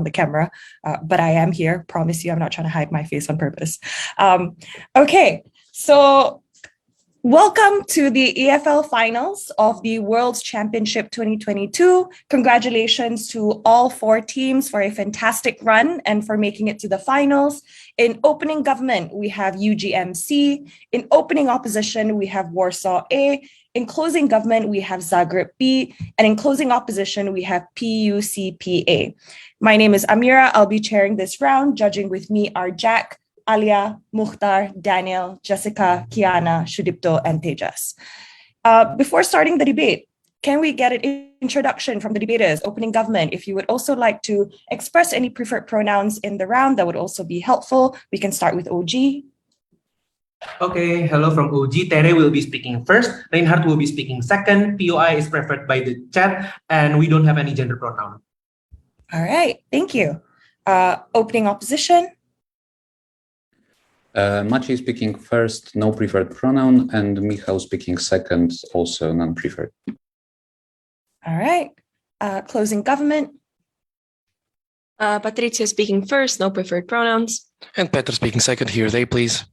the camera, but I am here. Promise you, I'm not trying to hide my face on purpose. Okay, so welcome to the EFL Finals of the World Championship 2022. Congratulations to all 4 teams for a fantastic run and for making it to the finals. In opening government, we have UGMC. In opening opposition, we have Warsaw A. In closing government, we have Zagreb B. And in closing opposition, we have PUCP. My name is Amira. I'll be chairing this round. Judging with me are Jack, Alia, Mukhtar, Daniel, Jessica, Kiana, Shudipto, and Tejas. Before starting the debate, can we get an introduction from the debaters, opening government? If you would also like to express any preferred pronouns in the round, that would also be helpful. We can start with OG. Okay, hello from OG. Tere will be speaking first. Reinhardt will be speaking second. POI is preferred by the chat, and we don't have any gender pronoun. All right, thank you. Opening opposition. Maciej speaking first, no preferred pronoun, and Michał speaking second, also non-preferred. All right. Closing government. Patricia speaking first, no preferred pronouns. And Peter speaking second, here they please.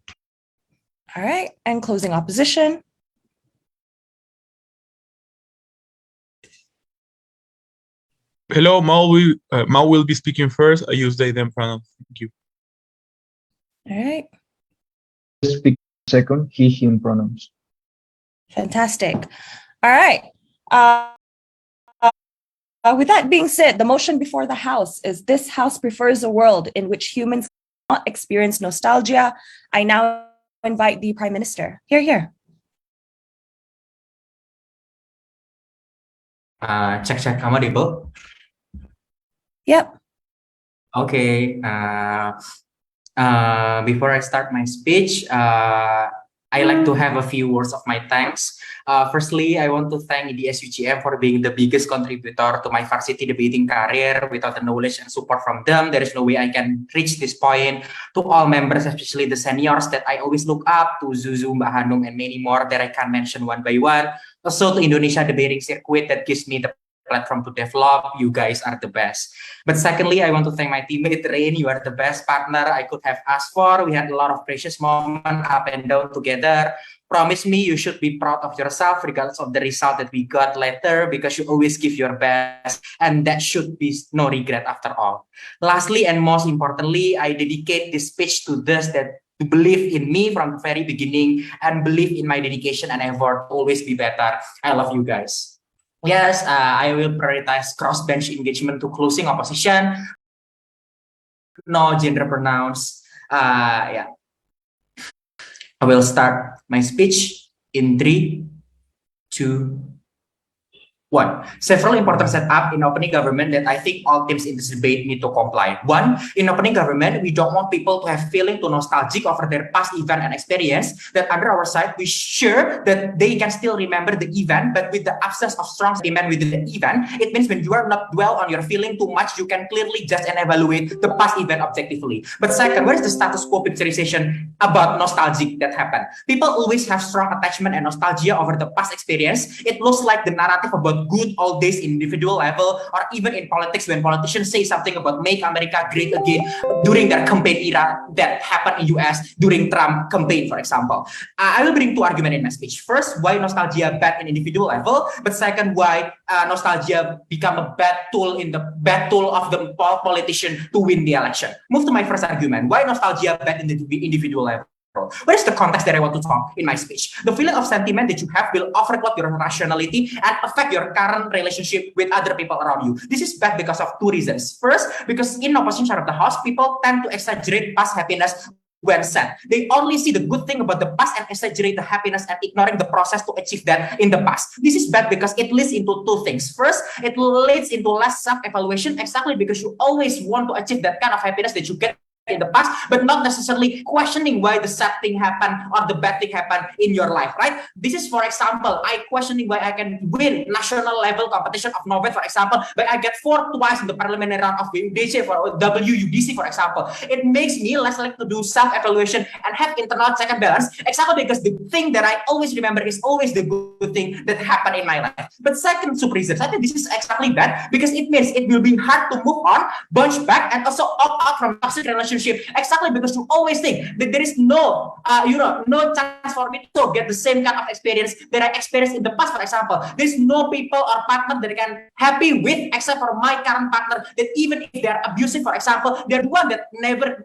All right. And closing opposition. Hello, Mal will be speaking first. I use they, them pronouns. Thank you. All right. Speak second, he, him pronouns. Fantastic. All right. With that being said, the motion before the House is this House prefers a world in which humans cannot experience nostalgia. I now invite the Prime Minister. Here. Check, am I audible? Yep. Okay. Before I start my speech, I like to have a few words of my thanks. Firstly, I want to thank the SUGM for being the biggest contributor to my varsity debating career. Without the knowledge and support from them, there is no way I can reach this point. To all members, especially the seniors that I always look up to, Zuzu, Mbak Hanum, and many more that I can't mention one by one. Also to Indonesia debating circuit that gives me the platform to develop. You guys are the best. But secondly, I want to thank my teammate Rain. You are the best partner I could have asked for. We had a lot of precious moments up and down together. Promise me you should be proud of yourself regardless of the result that we got later, because you always give your best, and that should be no regret after all. Lastly and most importantly, I dedicate this speech to those that believe in me from the very beginning and believe in my dedication and effort to always be better. I love you guys. Yes, I will prioritize cross-bench engagement to closing opposition. No gender pronouns. Yeah. I will start my speech in 3, 2, 1. Several important setup in opening government that I think all teams in this debate need to comply. 1, in opening government, we don't want people to have feeling too nostalgic over their past event and experience. That under our side, we sure that they can still remember the event, but with the absence of strong sentiment within the event, it means when you are not dwell on your feeling too much, you can clearly judge and evaluate the past event objectively. But second, where is the status quo picturization about nostalgic that happened? People always have strong attachment and nostalgia over the past experience. It looks like the narrative about good old days in individual level, or even in politics when politicians say something about make America great again during their campaign era that happened in US during Trump campaign, for example. I will bring 2 arguments in my speech. First, why nostalgia bad in individual level, but second, why nostalgia become a bad tool of the politician to win the election. Move to my first argument. Why nostalgia bad in the individual level? What is the context that I want to talk in my speech? The feeling of sentiment that you have will overcloud your rationality and affect your current relationship with other people around you. This is bad because of 2 reasons. First, because in opposition side of the house, people tend to exaggerate past happiness when sad. They only see the good thing about the past and exaggerate the happiness and ignoring the process to achieve that in the past. This is bad because it leads into 2 things. First, it leads into less self-evaluation, exactly because you always want to achieve that kind of happiness that you get in the past, but not necessarily questioning why the sad thing happened or the bad thing happened in your life, right? This is, for example, I questioning why I can win national level competition of Nobel, for example, but I get fourth twice in the preliminary round of WUDC for WUDC, for example. It makes me less likely to do self-evaluation and have internal check and balance, exactly because the thing that I always remember is always the good thing that happened in my life. But second reasons, I think this is exactly bad because it means it will be hard to move on, bounce back, and also opt out from toxic relationship, exactly because you always think that there is no no chance for me to get the same kind of experience that I experienced in the past. For example, there's no people or partner that I can happy with except for my current partner, that even if they're abusive, for example, they're the one that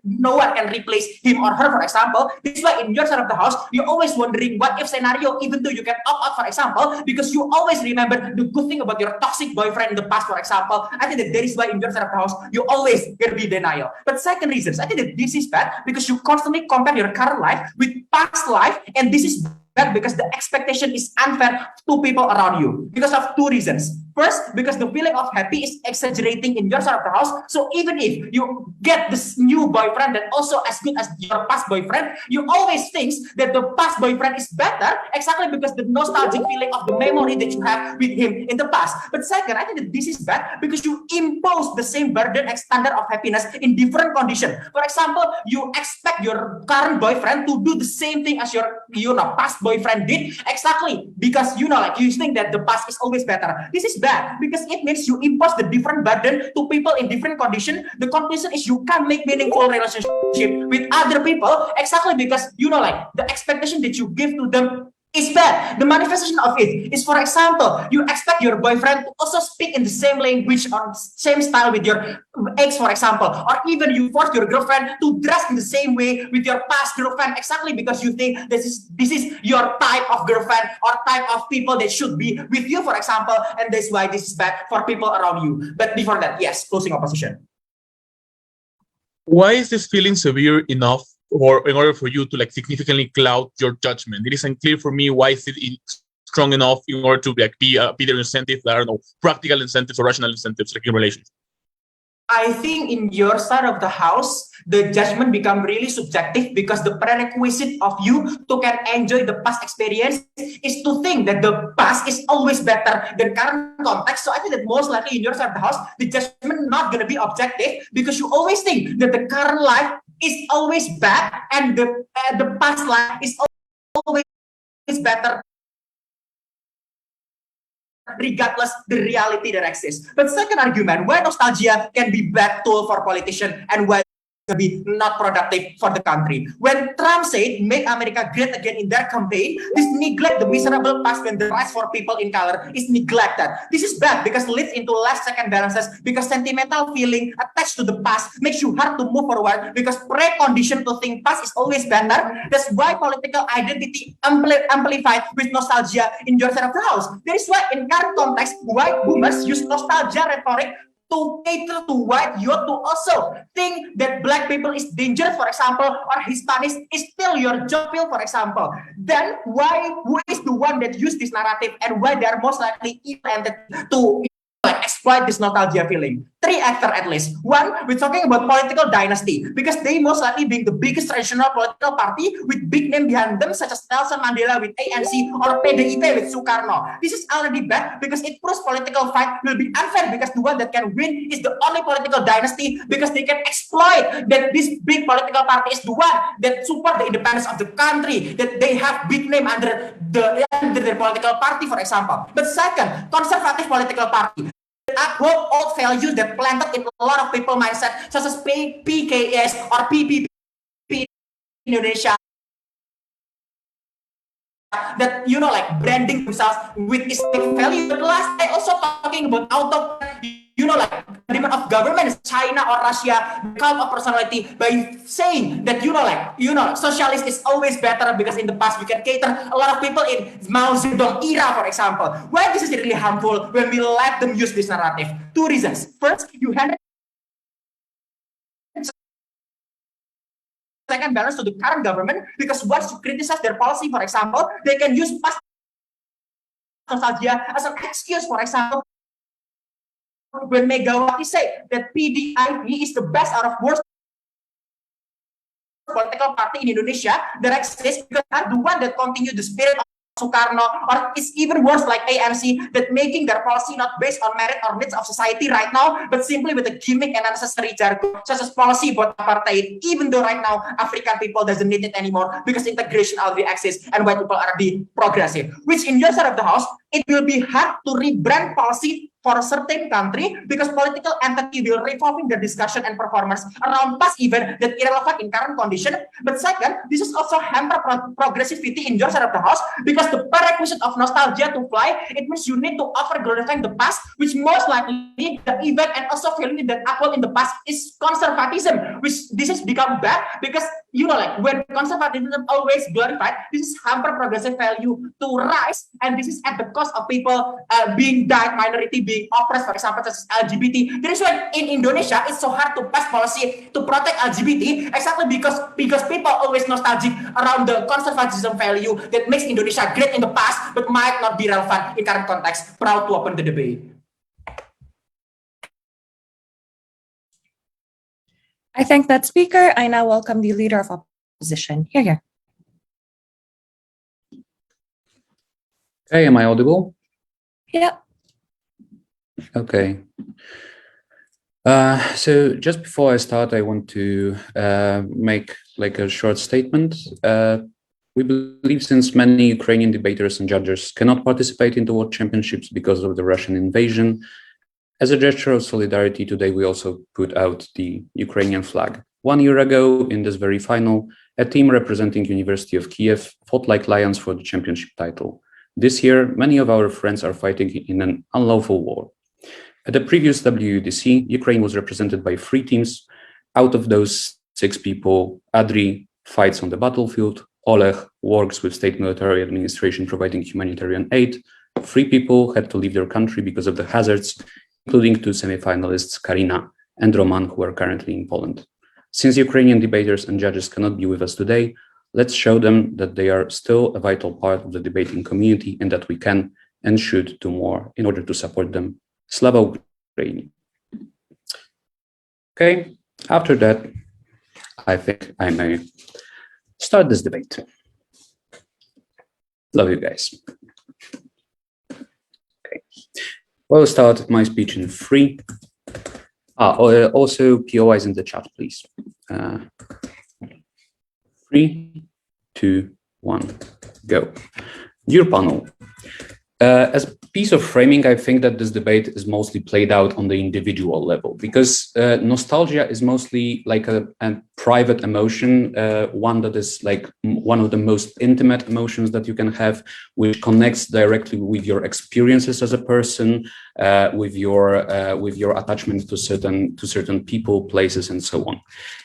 no one can replace him or her, for example. This is why in your side of the house you're always wondering what if scenario, even though you can opt out, for example, because you always remember the good thing about your toxic boyfriend in the past, for example. I think that is why in your side of the house you always gonna be denial. But second reasons, I think that this is bad because you constantly compare your current life with past life, and this is bad because the expectation is unfair to people around you because of two reasons. First, because the feeling of happy is exaggerating in your side of the house. So even if you get this new boyfriend that also as good as your past boyfriend, you always think that the past boyfriend is better, exactly because the nostalgic feeling of the memory that you have with him in the past. But second, I think that this is bad because you impose the same burden and standard of happiness in different conditions. For example, you expect your current boyfriend to do the same thing as your past boyfriend did, exactly because you think that the past is always better. This is bad because it means you impose the different burden to people in different conditions. The conclusion is you can't make meaningful relationship with other people, exactly because the expectation that you give to them is bad. The manifestation of it is, for example, you expect your boyfriend to also speak in the same language or same style with your ex, for example, or even you force your girlfriend to dress in the same way with your past girlfriend, exactly because you think this is your type of girlfriend or type of people that should be with you, for example, and that's why this is bad for people around you. But before that, yes, closing opposition. Why is this feeling severe enough or in order for you to significantly cloud your judgment? It is unclear for me why is it strong enough in order to be their incentive, I don't know, practical incentives or rational incentives in relations. I think in your side of the house, the judgment become really subjective because the prerequisite of you to can enjoy the past experience is to think that the past is always better than current context. So I think that most likely in your side of the house, the judgment not going to be objective because you always think that the current life is always bad and the past life is always better, regardless the reality that exists. But second argument, why nostalgia can be bad tool for politicians and why to be not productive for the country. When Trump said make America great again in their campaign, this neglect the miserable past when the rights for people in color is neglected. This is bad because it leads into less check and balances because sentimental feeling attached to the past makes you hard to move forward because precondition to think past is always better. That's why political identity amplified with nostalgia in your side of the house. That is why in current context, white boomers use nostalgia rhetoric to cater to white youth to also think that black people is dangerous, for example, or Hispanics is still your job field, for example. Then who is the one that use this narrative and why they are most likely intended to exploit this nostalgia feeling? Three actors at least. One, we're talking about political dynasty because they most likely being the biggest traditional political party with big name behind them such as Nelson Mandela with ANC or PDIP with Sukarno. This is already bad because it proves political fight will be unfair because the one that can win is the only political dynasty because they can exploit that this big political party is the one that support the independence of the country, that they have big name under their political party, for example. But second, conservative political party uphold old values that planted in a lot of people mindset, such as PKS or PPP in Indonesia, that branding themselves with Islamic value. But last, I also talking about demand of government, China or Russia, become a personality by saying that socialist is always better because in the past we can cater a lot of people in Mao Zedong era, for example. Why this is really harmful when we let them use this narrative? Two reasons. First, you hand second balance to the current government because once you criticize their policy, for example, they can use past nostalgia as an excuse, for example, when Megawati said that PDIP is the best out of worst political party in Indonesia that exists because they are the one that continue the spirit of Soekarno, or it's even worse like AMC, that making their policy not based on merit or needs of society right now, but simply with a gimmick and unnecessary jargon, such as policy about apartheid, even though right now African people doesn't need it anymore because integration already exists and white people are being progressive. Which in your side of the house, it will be hard to rebrand policy for a certain country because political entity will revolving the discussion and performance around past event that irrelevant in current condition. But second, this is also hamper progressivity in your side of the house because the prerequisite of nostalgia to fly, it means you need to offer glorifying the past, which most likely the event and also feeling that happened in the past is conservatism, which this has become bad because like when conservatism always glorified, this is hamper progressive value to rise, and this is at the cost of people being died, minority being oppressed, for example, such as LGBT. That is why in Indonesia it's so hard to pass policy to protect LGBT, exactly because people always nostalgic around the conservatism value that makes Indonesia great in the past, but might not be relevant in current context. Proud to open the debate. I thank that speaker. I now welcome the leader of opposition. Here. Okay, am I audible? Yeah. Okay. So just before I start, I want to make like a short statement. We believe since many Ukrainian debaters and judges cannot participate in the World Championships because of the Russian invasion, as a gesture of solidarity, today we also put out the Ukrainian flag. 1 year ago, in this very final, a team representing University of Kiev fought like lions for the championship title. This year, many of our friends are fighting in an unlawful war. At the previous WUDC, Ukraine was represented by 3 teams. Out of those 6 people, Adri fights on the battlefield, Oleg works with state military administration providing humanitarian aid. 3 people had to leave their country because of the hazards, including 2 semi-finalists, Karina and Roman, who are currently in Poland. Since Ukrainian debaters and judges cannot be with us today, let's show them that they are still a vital part of the debating community and that we can and should do more in order to support them. Slava Ukraini. Okay, after that, I think I may start this debate. Love you guys. Okay. We'll start my speech in 3. Also, POIs in the chat, please. 3, 2, 1, go. Dear panel, as a piece of framing, I think that this debate is mostly played out on the individual level because nostalgia is mostly like a private emotion, one that is like one of the most intimate emotions that you can have, which connects directly with your experiences as a person, with your attachment to certain people, places, and so on.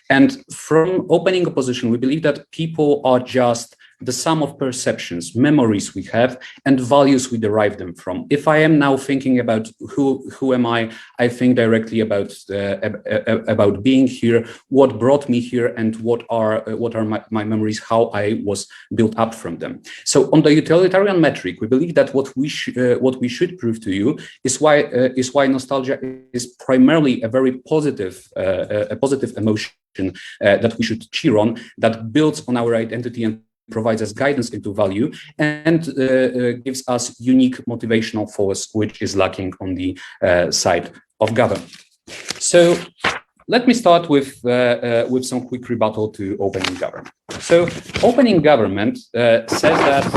And from opening opposition, we believe that people are just the sum of perceptions, memories we have, and values we derive them from. If I am now thinking about who am I think directly about being here, what brought me here, and what are my memories, how I was built up from them. So on the utilitarian metric, we believe that what we should prove to you is why nostalgia is primarily a very positive emotion that we should cheer on, that builds on our identity and provides us guidance into value and gives us unique motivational force, which is lacking on the side of government. So let me start with some quick rebuttal to opening government. So opening government says that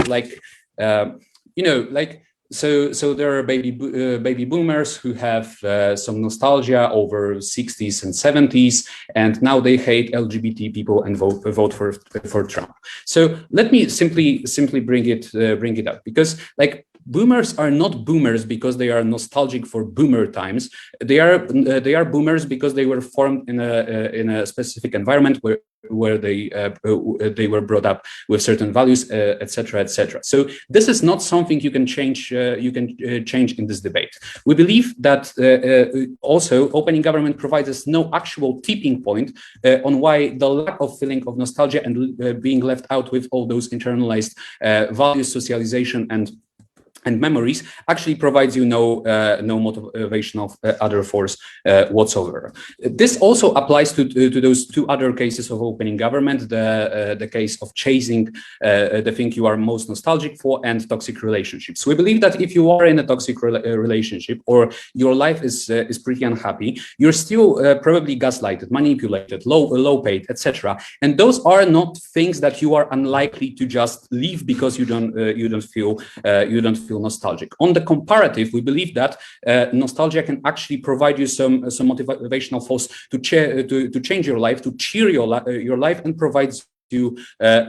So there are baby boomers who have some nostalgia over 60s and 70s, and now they hate LGBT people and vote for Trump. So let me simply bring it up, because like boomers are not boomers because they are nostalgic for boomer times. They are boomers because they were formed in a specific environment where they were brought up with certain values, etc., etc. So this is not something you can change. Change in this debate. We believe that also opening government provides us no actual tipping point on why the lack of feeling of nostalgia and being left out with all those internalized values, socialization, and and memories actually provides you no motivational other force whatsoever. This also applies to those two other cases of opening government, the case of chasing the thing you are most nostalgic for and toxic relationships. We believe that if you are in a toxic relationship or your life is pretty unhappy, you're still probably gaslighted, manipulated, low paid, etc. And those are not things that you are unlikely to just leave because you don't feel nostalgic. On the comparative, we believe that nostalgia can actually provide you some motivational force to change your life, to cheer your life, and provides you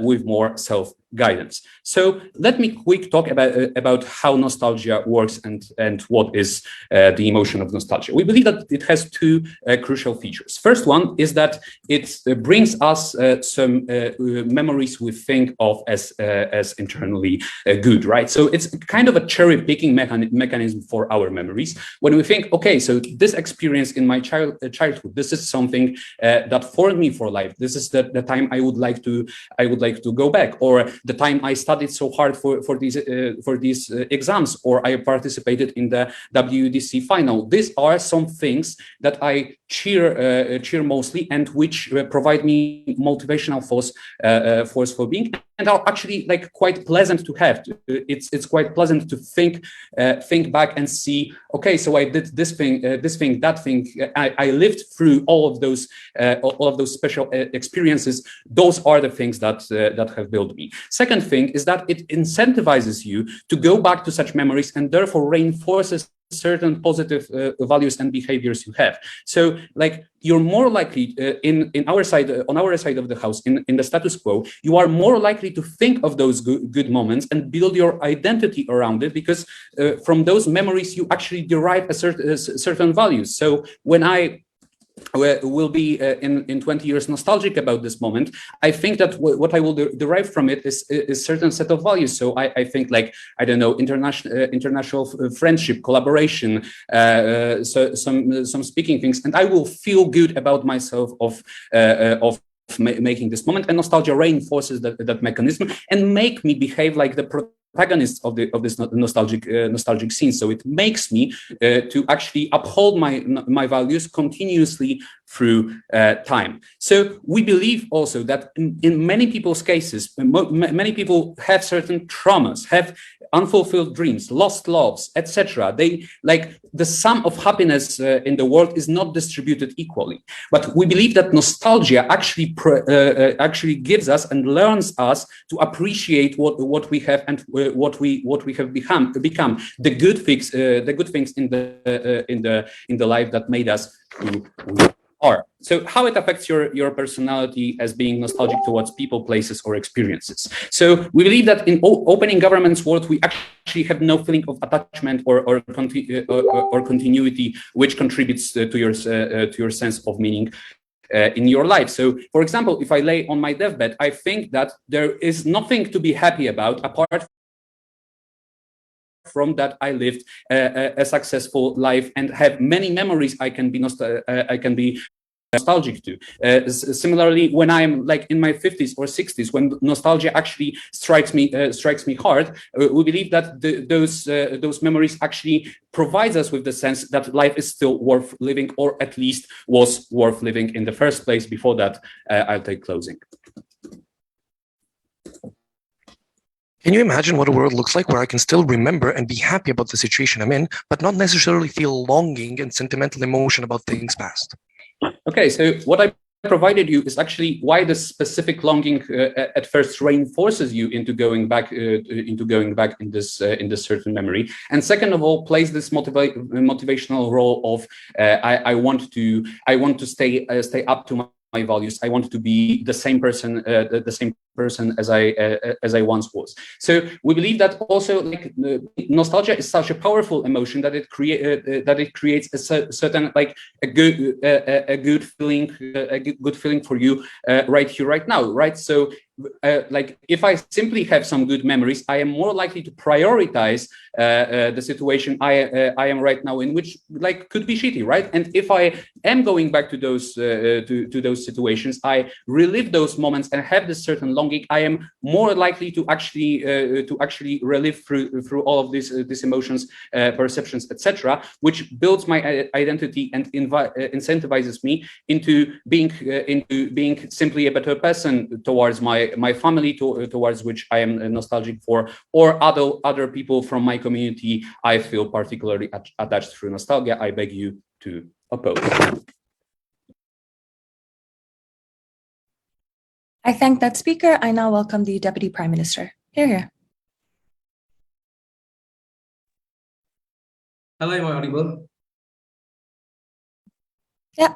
with more self-guidance. So let me quick talk about how nostalgia works and what is the emotion of nostalgia. We believe that it has two crucial features. First one is that it brings us some memories we think of as internally good, right? So it's kind of a cherry-picking mechanism for our memories. When we think, okay, so this experience in my childhood, this is something that formed me for life. This is the time I would like to go back, or the time I studied so hard for these exams, or I participated in the WUDC final. These are some things that I cheer mostly, and which provide me motivational force for being, and are actually like quite pleasant to have. It's quite pleasant to think back and see, okay, so I did this thing, that thing. I lived through all of those special experiences. Those are the things that have built me. Second thing is that it incentivizes you to go back to such memories, and therefore reinforces certain positive values and behaviors you have. So like you're more likely on our side of the house, in the status quo, you are more likely to think of those good moments and build your identity around it, because from those memories you actually derive certain values. So when I will be in 20 years nostalgic about this moment, I think that what I will derive from it is a certain set of values. So I think, like, I don't know, international friendship, collaboration, so some speaking things, and I will feel good about myself of making this moment. And nostalgia reinforces that mechanism and make me behave like the protagonist of this nostalgic scene. So it makes me to actually uphold my values continuously through time. So we believe also that in many people's cases, many people have certain traumas, have unfulfilled dreams, lost loves, etc. They, like, the sum of happiness in the world is not distributed equally. But we believe that nostalgia actually gives us and learns us to appreciate what we have and what we have become, the good things in the life that made us who we are. So how it affects your personality as being nostalgic towards people, places, or experiences. So we believe that in opening government's world, we actually have no feeling of attachment or continuity, which contributes to your sense of meaning in your life. So, for example, if I lay on my deathbed, I think that there is nothing to be happy about apart from that I lived a successful life and have many memories I can be nostalgic to. Similarly, when I'm like in my 50s or 60s, when nostalgia actually strikes me hard, we believe that those memories actually provides us with the sense that life is still worth living, or at least was worth living in the first place. Before that, I'll take closing. Can you imagine what a world looks like where I can still remember and be happy about the situation I'm in, but not necessarily feel longing and sentimental emotion about things past? Okay, so what I provided you is actually why the specific longing at first reinforces you into going back in this certain memory, and second of all plays this motivational role of I want to stay up to my values. I want to be the same person as I once was. So we believe that also, like, nostalgia is such a powerful emotion that it creates a certain, like, a good feeling for you right here, right now, right? So like, if I simply have some good memories, I am more likely to prioritize the situation I am right now in, which, like, could be shitty, right? And if I am going back to those situations, I relive those moments and have this certain longing longing, I am more likely to actually relive through all of these emotions, perceptions, etc., which builds my identity and incentivizes me into being simply a better person towards my family, towards which I am nostalgic for, or other people from my community I feel particularly attached through nostalgia. I beg you to oppose. I thank that speaker. I now welcome the Deputy Prime Minister. Here. Hello, am I audible? Yeah.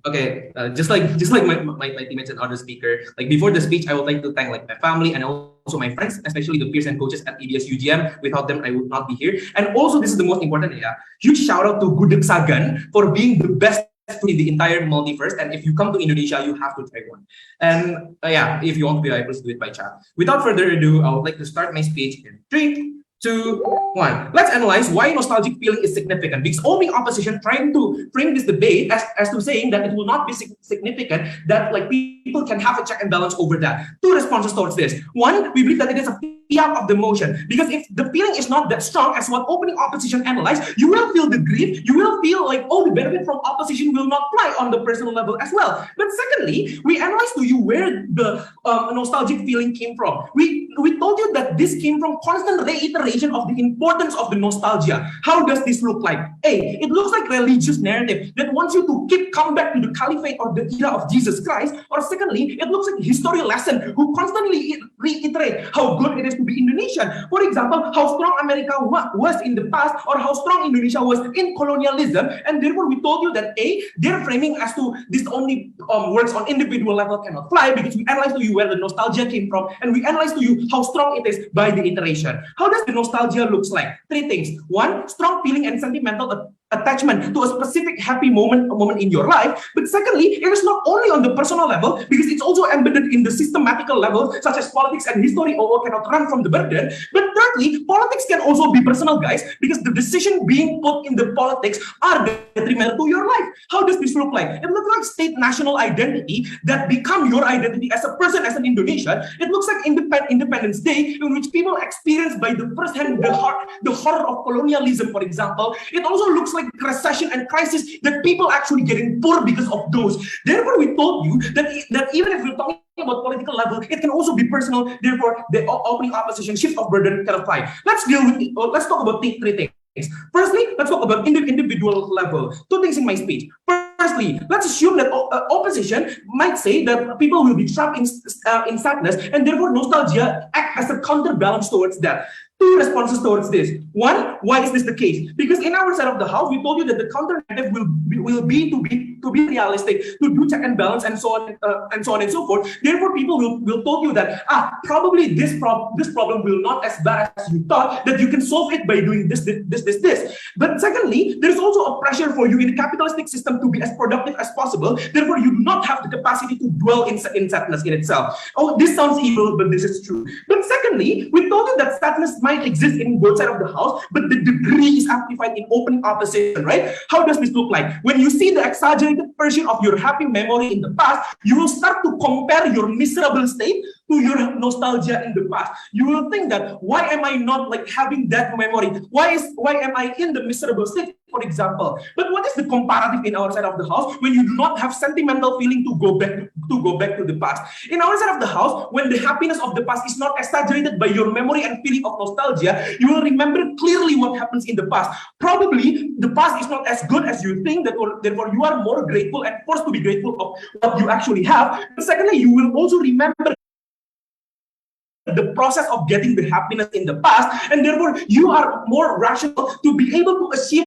Okay, just like my teammates and other speaker, like before the speech, I would like to thank like my family and also my friends, especially the peers and coaches at EDS UGM. Without them, I would not be here. And also, this is the most important, huge shout out to WUDC for being the best in the entire multiverse. And if you come to Indonesia, you have to try one. And if you want to be able to do it by chat. Without further ado, I would like to start my speech in 3, 2, 1. Let's analyze why nostalgic feeling is significant. Because all the opposition trying to frame this debate as to saying that it will not be significant, that like people can have a check and balance over that. 2 responses towards this. 1, we believe that it is a fiat of the motion. Because if the feeling is not that strong as what opening opposition analyzed, you will feel the grief, you will feel like, oh, the benefit from opposition will not fly on the personal level as well. But secondly, we analyzed to you where the nostalgic feeling came from. We told you that this came from constant reiteration of the importance of the nostalgia. How does this look like? A, it looks like religious narrative that wants you to come back to the caliphate or the era of Jesus Christ. Or secondly, it looks like history lesson who constantly reiterate how good it is to be Indonesian. For example, how strong America was in the past, or how strong Indonesia was in colonialism. And therefore, we told you that A, their framing as to this only works on individual level cannot fly, because we analyzed to you where the nostalgia came from, and we analyzed to you how strong it is by the iteration. How does the nostalgia looks like? 3 things. 1, strong feeling and sentimental attachment to a specific happy moment in your life. But secondly, it is not only on the personal level, because it's also embedded in the systematical level, such as politics and history, or cannot run from the burden. But thirdly, politics can also be personal, guys, because the decision being put in the politics are detrimental to your life. How does this look like? It looks like state national identity that become your identity as a person, as an Indonesian. It looks like Independence Day, in which people experience by the first hand the horror of colonialism, for example. It also looks like recession and crisis that people actually getting poor because of those. Therefore, we told you that even if we're talking about political level, it can also be personal. Therefore, the opening opposition shift of burden can apply. Let's talk about 3 things. Firstly, let's talk about individual level. 2 things in my speech. Firstly, let's assume that opposition might say that people will be trapped in sadness, and therefore nostalgia act as a counterbalance towards that. 2 responses towards this. 1, why is this the case? Because in our side of the house, we told you that the counter narrative will be to be realistic, to do check and balance, and so on and so forth. Therefore, people will told you that probably this problem will not as bad as you thought, that you can solve it by doing this. But secondly, there is also a pressure for you in the capitalistic system to be as productive as possible. Therefore, you do not have the capacity to dwell in sadness in itself. Oh, this sounds evil, but this is true. But secondly, we told you that sadness might exist in both sides of the house, but the degree is amplified in opening opposition, right? How does this look like? When you see the exaggerated version of your happy memory in the past, you will start to compare your miserable state to your nostalgia in the past. You will think that, why am I not like having that memory? Why am I in the miserable state, for example? But what is the comparative in our side of the house when you do not have sentimental feeling to go back to the past? In our side of the house, when the happiness of the past is not exaggerated by your memory and feeling of nostalgia, you will remember clearly what happens in the past. Probably the past is not as good as you think, therefore you are more grateful and forced to be grateful of what you actually have. But secondly, you will also remember the process of getting the happiness in the past, and therefore you are more rational to be able to achieve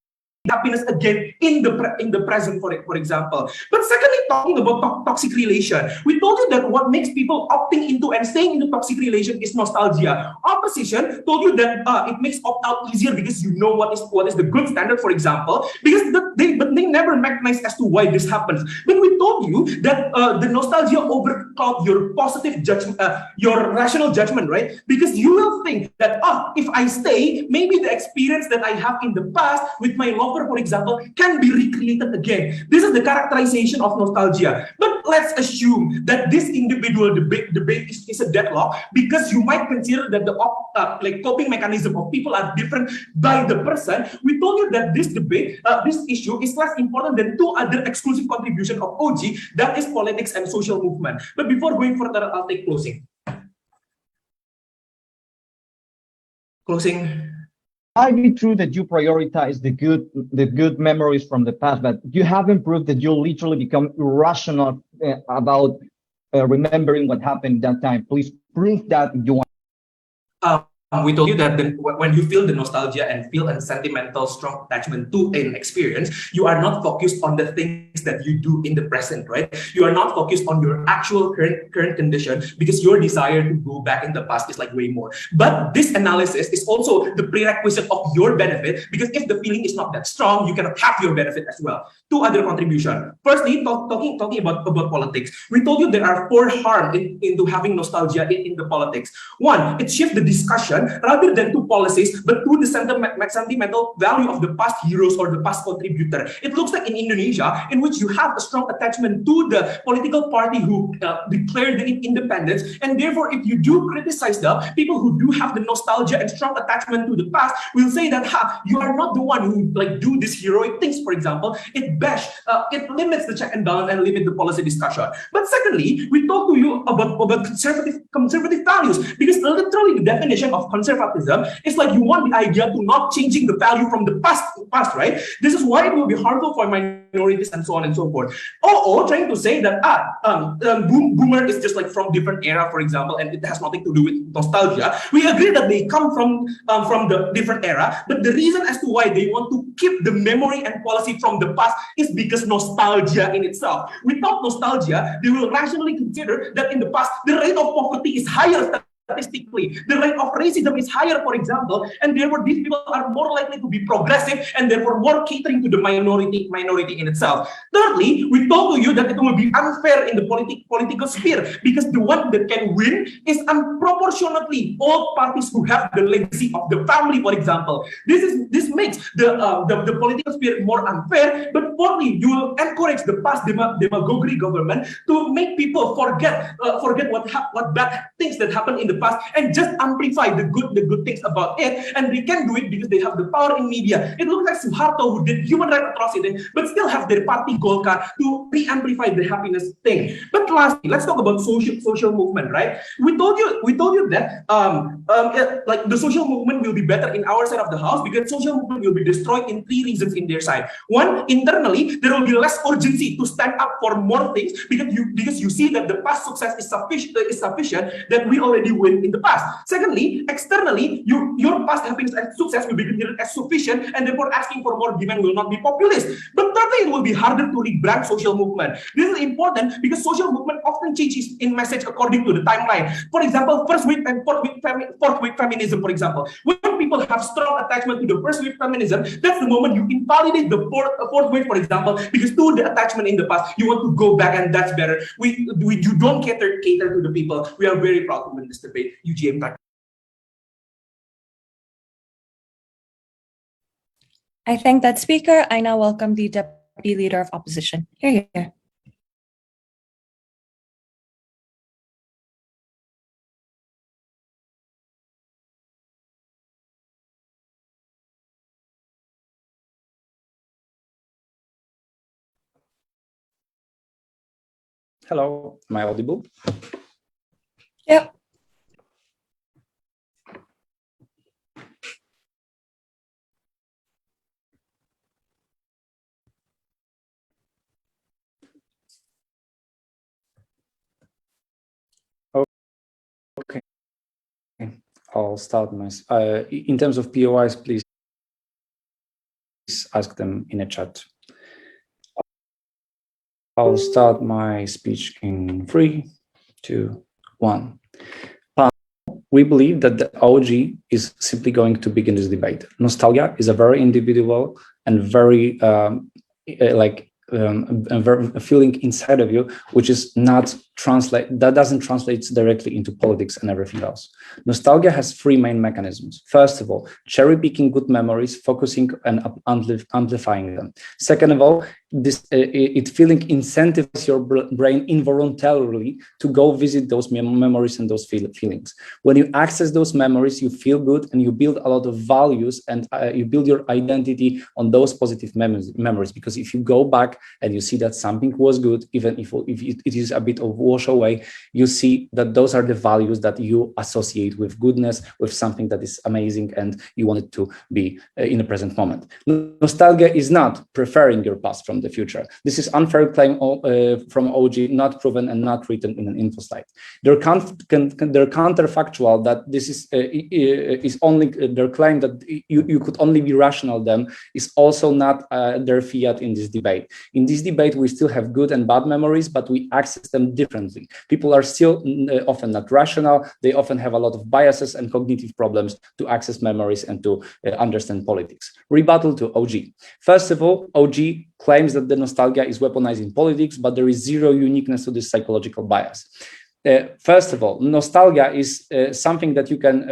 happiness again in the present, for example. But secondly, talking about toxic relation, we told you that what makes people opting into and staying into toxic relation is nostalgia. Opposition told you that it makes opt out easier because you know what is the good standard, for example, because they never recognize as to why this happens. But we told you that the nostalgia overcloud your positive judgment, your rational judgment, right? Because you will think that if I stay, maybe the experience that I have in the past with my lover, for example, can be recreated again. This is the characterization of nostalgia. But let's assume that this individual debate is a deadlock, because you might consider that the coping mechanism of people are different by the person. We told you that this debate, this issue is less important than two other exclusive contributions of OG, that is politics and social movement. But before going further, I'll take closing. Might be true that you prioritize the good memories from the past, but you haven't proved that you'll literally become irrational about remembering what happened that time. Please prove that you want. We told you that when you feel the nostalgia and feel a sentimental, strong attachment to an experience, you are not focused on the things that you do in the present, right? You are not focused on your actual current condition, because your desire to go back in the past is like way more. But this analysis is also the prerequisite of your benefit, because if the feeling is not that strong, you cannot have your benefit as well. Two other contributions. Firstly, talking about politics, we told you there are 4 harms into having nostalgia in the politics. One, it shifts the discussion rather than to policies, but to the sentimental value of the past heroes or the past contributor. It looks like in Indonesia, in which you have a strong attachment to the political party who declared the independence, and therefore, if you do criticize them, people who do have the nostalgia and strong attachment to the past will say that, you are not the one who do these heroic things, for example. It limits the check and balance and limit the policy discussion. But secondly, we talk to you about conservative values, because literally the definition of conservatism is like you want the idea to not changing the value from the past, right? This is why it will be harmful for minorities and so on and so forth. Trying to say that boomer is just like from different era, for example, and it has nothing to do with nostalgia. We agree that they come from the different era, but the reason as to why they want to keep the memory and policy from the past is because nostalgia in itself. Without nostalgia, they will rationally consider that in the past the rate of poverty is higher. Statistically, the rate of racism is higher, for example, and therefore these people are more likely to be progressive and therefore more catering to the minority in itself. Thirdly, we told to you that it will be unfair in the political sphere, because the one that can win is unproportionately all parties who have the legacy of the family, for example. This makes the political sphere more unfair. But fourthly, you will encourage the past demagoguery government to make people forget what bad things that happened in the past and just amplify the good things about it. And they can do it because they have the power in media. It looks like Suharto, who did human rights atrocity, but still have their party Golkar to re-amplify the happiness thing. But lastly, let's talk about social movement, right? We told you that like the social movement will be better in our side of the house, because social movement will be destroyed in 3 reasons in their side. One, internally, there will be less urgency to stand up for more things, because you see that the past success is sufficient, that we already win in the past. Secondly, externally, your past having success will be considered as sufficient, and therefore asking for more demand will not be populist. But thirdly, it will be harder to rebrand social movement. This is important because social movement often changes in message according to the timeline. For example, first wave and fourth wave feminism, for example. When people have strong attachment to the first wave feminism, that's the moment you invalidate the fourth wave, for example, because to the attachment in the past, you want to go back, and that's better. You don't cater to the people. We are very proud to win this debate. UGM back. I thank that speaker. I now welcome the Deputy Leader of Opposition. Here. Hello, am I audible? Yep. Okay. I'll start my. In terms of POIs, please ask them in a chat. I'll start my speech in 3, 2, 1. We believe that the OG is simply going to begin this debate. Nostalgia is a very individual and very a feeling inside of you, which is not doesn't translate directly into politics and everything else. Nostalgia has three main mechanisms. First of all, cherry picking good memories, focusing and amplifying them. Second of all, it feeling incentivizes your brain involuntarily to go visit those memories and those feelings. When you access those memories, you feel good and you build a lot of values, and you build your identity on those positive memories. Because if you go back and you see that something was good, even if it is a bit of Warsaw A, you see that those are the values that you associate with goodness, with something that is amazing, and you want it to be in the present moment. Nostalgia is not preferring your past from the future. This is unfair claim from OG, not proven and not written in an info slide. They're counterfactual that this is only their claim that you could only be rational then is also not their fiat in this debate. In this debate, we still have good and bad memories, but we access them differently. People are still often not rational. They often have a lot of biases and cognitive problems to access memories and to understand politics. Rebuttal to OG. First of all, OG claims that the nostalgia is weaponized in politics, but there is zero uniqueness to this psychological bias. First of all, nostalgia is something that you can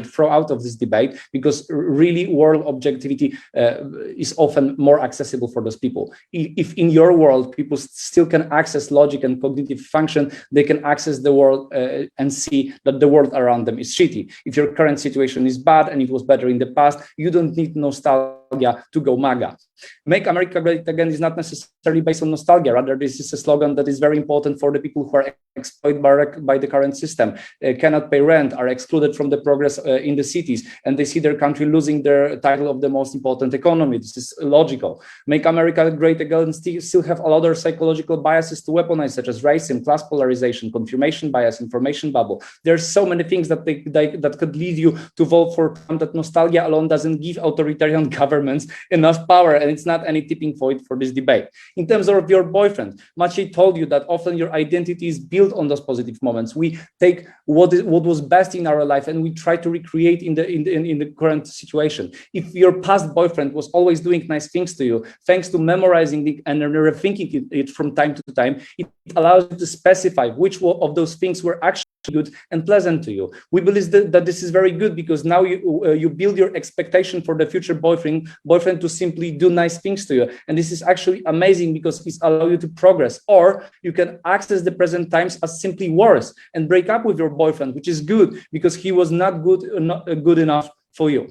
throw out of this debate, because really world objectivity is often more accessible for those people. If in your world people still can access logic and cognitive function, they can access the world and see that the world around them is shitty. If your current situation is bad and it was better in the past, you don't need nostalgia to go MAGA. Make America Great Again is not necessarily based on nostalgia. Rather, this is a slogan that is very important for the people who are exploited by the current system, cannot pay rent, are excluded from the progress in the cities, and they see their country losing their title of the most important economy. This is logical. Make America Great Again still have a lot of psychological biases to weaponize, such as racism, class polarization, confirmation bias, information bubble. There's so many things that that could lead you to vote for Trump, that nostalgia alone doesn't give authoritarian governments enough power, and it's not any tipping point for this debate. In terms of your boyfriend, Maciej told you that often your identity is built on those positive moments. We take what was best in our life and we try to recreate in the current situation. If your past boyfriend was always doing nice things to you, thanks to memorizing it and rethinking it from time to time, it allows you to specify which of those things were actually good and pleasant to you. We believe that this is very good, because now you build your expectation for the future boyfriend to simply do nice things to you, and this is actually amazing because it allows you to progress. Or you can access the present times as simply worse and break up with your boyfriend, which is good because he was not good enough for you.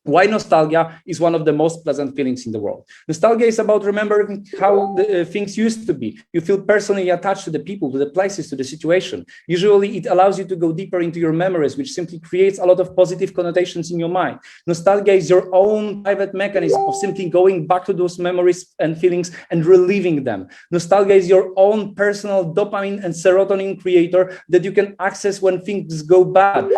Why nostalgia is one of the most pleasant feelings in the world. Nostalgia is about remembering how things used to be. You feel personally attached to the people, to the places, to the situation. Usually it allows you to go deeper into your memories, which simply creates a lot of positive connotations in your mind. Nostalgia is your own private mechanism of simply going back to those memories and feelings and reliving them. Nostalgia is your own personal dopamine and serotonin creator that you can access when things go bad,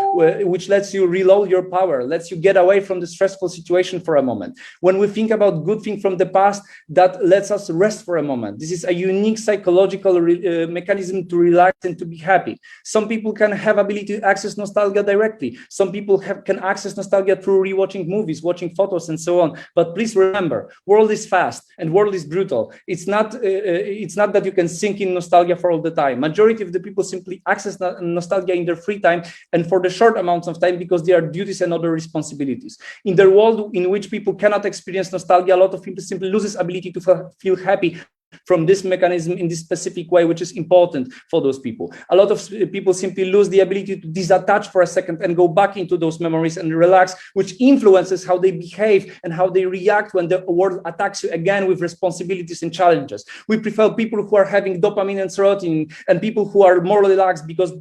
which lets you reload your power, lets you get away from the stressful situation for a moment. When we think about good things from the past, that lets us rest for a moment. This is a unique psychological mechanism to relax and to be happy. Some people can have ability to access nostalgia directly. Some people can access nostalgia through rewatching movies, watching photos, and so on. But please remember, world is fast and world is brutal. It's not that you can sink in nostalgia for all the time. Majority of the people simply access nostalgia in their free time and for the short amounts of time because they are duties and other responsibilities. In the world in which people cannot experience nostalgia, a lot of people simply loses ability to feel happy from this mechanism in this specific way, which is important for those people. A lot of people simply lose the ability to disattach for a second and go back into those memories and relax, which influences how they behave and how they react when the world attacks you again with responsibilities and challenges. We prefer people who are having dopamine and serotonin and people who are more relaxed, because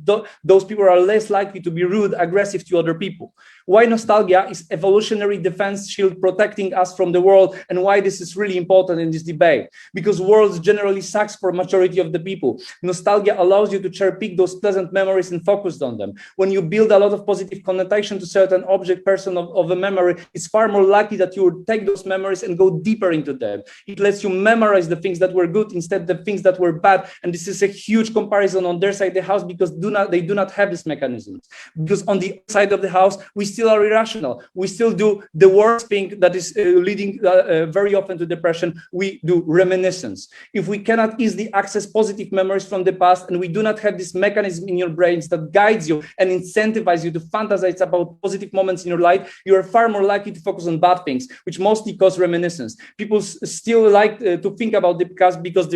those people are less likely to be rude, aggressive to other people. Why nostalgia is evolutionary defense shield protecting us from the world, and why this is really important in this debate. Because world world generally sucks for majority of the people. Nostalgia allows you to cherry pick those pleasant memories and focus on them. When you build a lot of positive connotation to certain object, person of a memory, it's far more likely that you will take those memories and go deeper into them. It lets you memorize the things that were good instead of the things that were bad. And this is a huge comparison on their side of the house, because they do not have these mechanisms. Because on the side of the house, we still are irrational. We still do the worst thing that is leading very often to depression. We do reminiscence. If we cannot easily access positive memories from the past, and we do not have this mechanism in your brains that guides you and incentivizes you to fantasize about positive moments in your life, you are far more likely to focus on bad things, which mostly cause reminiscence. People still like to think about the past because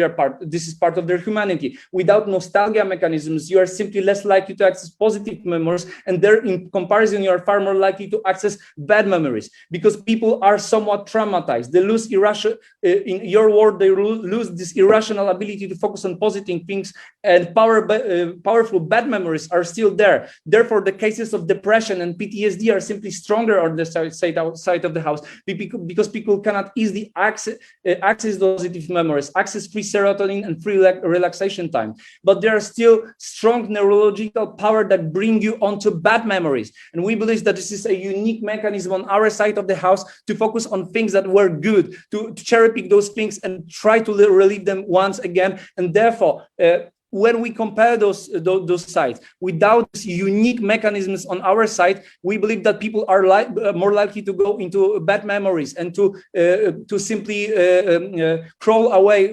this is part of their humanity. Without nostalgia mechanisms, you are simply less likely to access positive memories, and there, in comparison, you are far more likely to access bad memories, because people are somewhat traumatized. They lose in your world, they lose this irrational ability to focus on positive things, and powerful bad memories are still there. Therefore, the cases of depression and PTSD are simply stronger on the side of the house, because people cannot easily access those positive memories, access free serotonin and free relaxation time. But there are still strong neurological power that bring you onto bad memories. And we believe that this is a unique mechanism on our side of the house to focus on things that were good, to cherry pick those things and try to relive them once again. And therefore, when we compare those sides, without unique mechanisms on our side, we believe that people are more likely to go into bad memories and to simply crawl away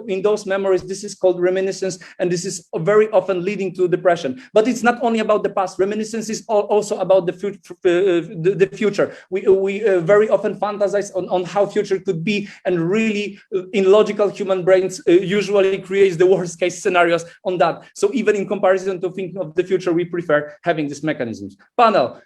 in those memories. This is called reminiscence, and this is very often leading to depression. But it's not only about the past. Reminiscence is also about the future. We very often fantasize on how future could be, and really, in logical human brains, usually creates the worst case scenarios on that. So even in comparison to thinking of the future, we prefer having these mechanisms. Panel,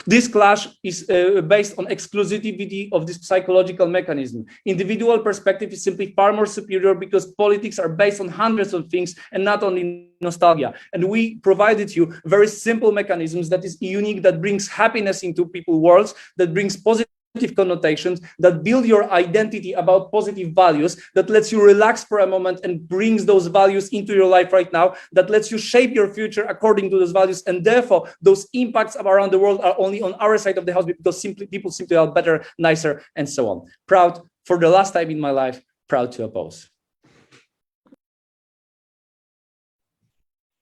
this clash is based on exclusivity of this psychological mechanism. Individual perspective is simply far more superior, because politics are based on hundreds of things and not only nostalgia. And we provided you very simple mechanisms that is unique, that brings happiness into people's worlds, that brings positive connotations, that build your identity about positive values, that lets you relax for a moment and brings those values into your life right now, that lets you shape your future according to those values. And therefore, those impacts around the world are only on our side of the house, because people simply are better, nicer, and so on. Proud, for the last time in my life, proud to oppose.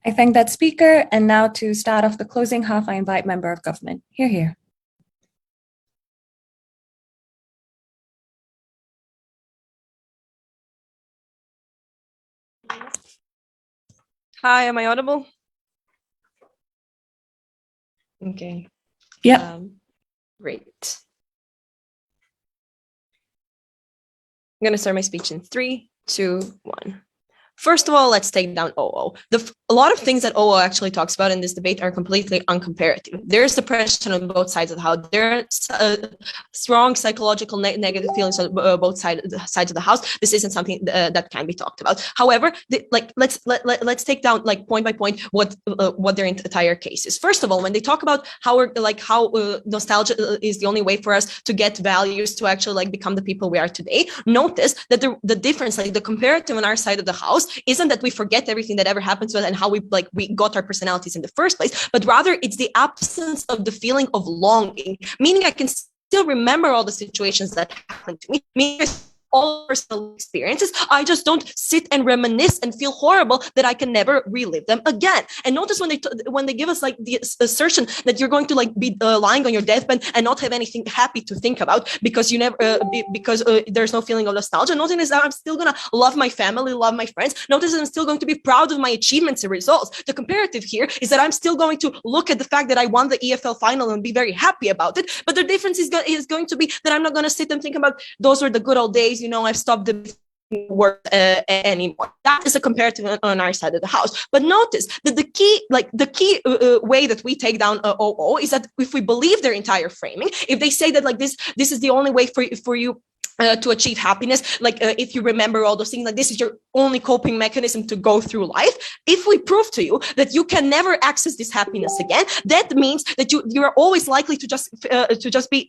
I thank that speaker. And now to start off the closing half, I invite member of government. Here. Hi, am I audible? Okay. Yeah. Great. I'm going to start my speech in 3, 2, 1. First of all, let's take down OO. A lot of things that OO actually talks about in this debate are completely uncomparative. There's depression on both sides of the house. There's strong psychological negative feelings on both sides of the house. This isn't something that can be talked about. However, let's take down point by point what their entire case is. First of all, when they talk about how nostalgia is the only way for us to get values to actually become the people we are today, notice that the difference, the comparative on our side of the house, isn't that we forget everything that ever happened to us and how we got our personalities in the first place, but rather it's the absence of the feeling of longing, meaning I can still remember all the situations that happened to me, meaning all personal experiences. I just don't sit and reminisce and feel horrible that I can never relive them again. And notice when they give us the assertion that you're going to be lying on your deathbed and not have anything happy to think about because you never because there's no feeling of nostalgia. Notice that I'm still gonna love my family, love my friends. Notice that I'm still going to be proud of my achievements and results. The comparative here is that I'm still going to look at the fact that I won the EFL final and be very happy about it. But the difference is going to be that I'm not going to sit and think about those were the good old days. I've stopped the work anymore. That is a comparative on our side of the house. But notice that the key way that we take down OO is that if we believe their entire framing, if they say that this is the only way for you to achieve happiness, like if you remember all those things, like this is your only coping mechanism to go through life. If we prove to you that you can never access this happiness again, that means that you're always likely to just be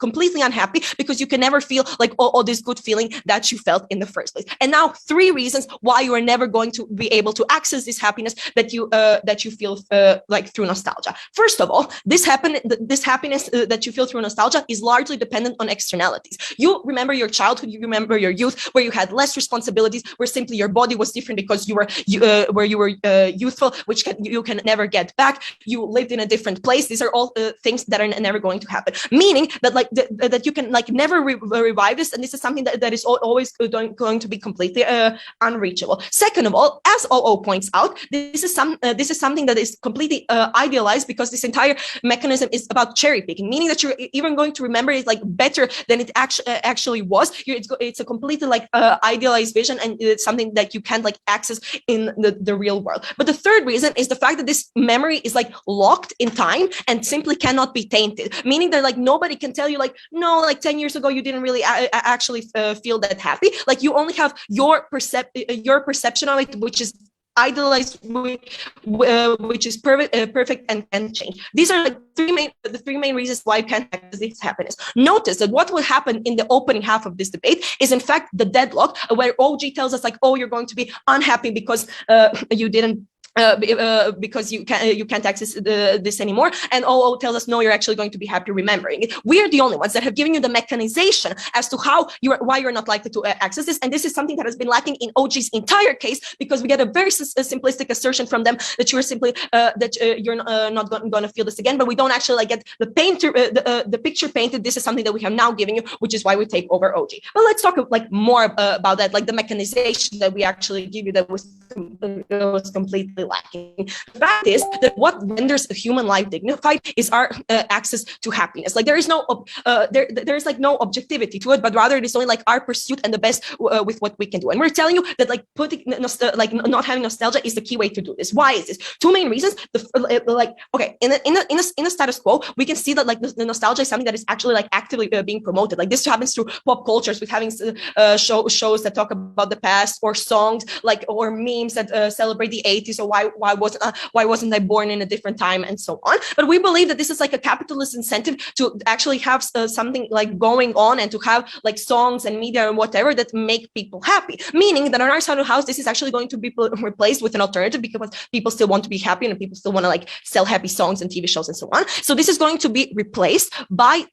completely unhappy, because you can never feel like all this good feeling that you felt in the first place. And now 3 reasons why you are never going to be able to access this happiness that you feel like through nostalgia. First of all, this happiness that you feel through nostalgia is largely dependent on externalities. You remember your childhood, you remember your youth, where you had less responsibilities, where simply your body was different because you were youthful, which you can never get back. You lived in a different place. These are all things that are never going to happen. Meaning that like that you can like never revive this, and this is something that is always going to be completely unreachable. Second of all, as OO points out, this is something that is completely idealized, because this entire mechanism is about cherry picking, meaning that you're even going to remember it like better than it actually was. It's a completely like idealized vision, and it's something that you can't like access in the real world. But the third reason is the fact that this memory is like locked in time and simply cannot be tainted, meaning that like nobody can tell you like, no, like 10 years ago you didn't really actually feel that happy. Like you only have your perception of it, which is idealized, which is perfect and can change. These are like the three main reasons why you can't access this happiness. Notice that what will happen in the opening half of this debate is in fact the deadlock, where OG tells us like, oh, you're going to be unhappy because you didn't because you can't access this anymore, and OO tells us no, you're actually going to be happy remembering it. We're the only ones that have given you the mechanization as to why you're not likely to access this, and this is something that has been lacking in OG's entire case, because we get a very simplistic assertion from them that you're simply you're not going to feel this again, but we don't actually like get the picture painted. This is something that we have now given you, which is why we take over OG. But let's talk like more about that, like the mechanization that we actually give you that was completely lacking. The fact is that what renders a human life dignified is our access to happiness. Like there is no there's like no objectivity to it, but rather it is only like our pursuit and the best with what we can do. And we're telling you that like like not having nostalgia is the key way to do this. Why is this? 2 main reasons. Okay, in a status quo, we can see that like the nostalgia is something that is actually like actively being promoted. Like this happens through pop cultures, with having shows that talk about the past, or songs like, or memes that celebrate the 80s, or why wasn't I born in a different time, and so on. But we believe that this is like a capitalist incentive to actually have something like going on, and to have like songs and media and whatever that make people happy, meaning that on our side of the house this is actually going to be replaced with an alternative, because people still want to be happy and people still want to like sell happy songs and TV shows and so on. So this is going to be replaced by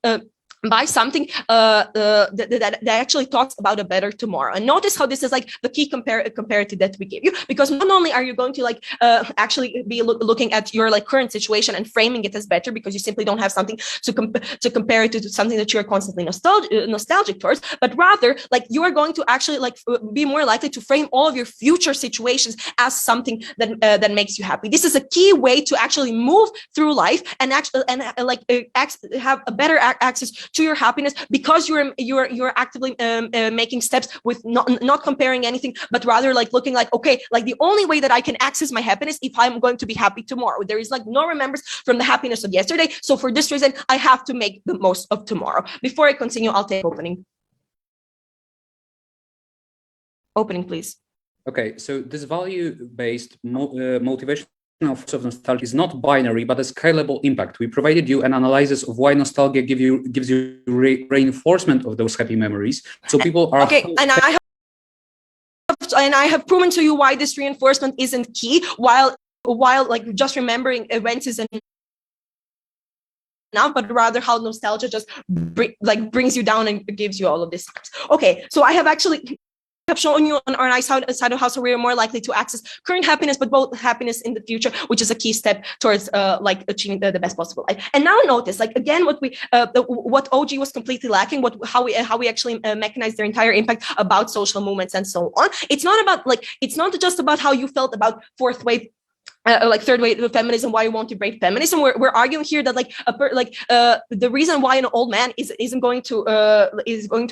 something that actually talks about a better tomorrow. And notice how this is like the key comparative that we give you, because not only are you going to like actually be looking at your like current situation and framing it as better, because you simply don't have something to compare it to something that you're constantly nostalgic towards, but rather like you are going to actually like be more likely to frame all of your future situations as something that makes you happy. This is a key way to actually move through life and actually have a better access to your happiness, because you're actively making steps with not comparing anything, but rather like looking like, okay, like the only way that I can access my happiness if I'm going to be happy tomorrow. There is like no remembrance from the happiness of yesterday. So for this reason, I have to make the most of tomorrow. Before I continue, I'll take opening. Opening, please. Okay, so this value-based motivation of nostalgia is not binary, but a scalable impact. We provided you an analysis of why nostalgia gives you reinforcement of those happy memories. So people are okay, and I have proven to you why this reinforcement isn't key, while like just remembering events isn't enough, but rather how nostalgia just brings you down and gives you all of these times. Okay, so I have actually shown you on our side of house where we are more likely to access current happiness, but both happiness in the future, which is a key step towards like achieving the best possible life. And now notice, like again, what OG was completely lacking, how we actually mechanize their entire impact about social movements and so on. It's not just about how you felt about fourth wave like third wave feminism, why you won't embrace feminism. We're arguing here that the reason why an old man isn't going to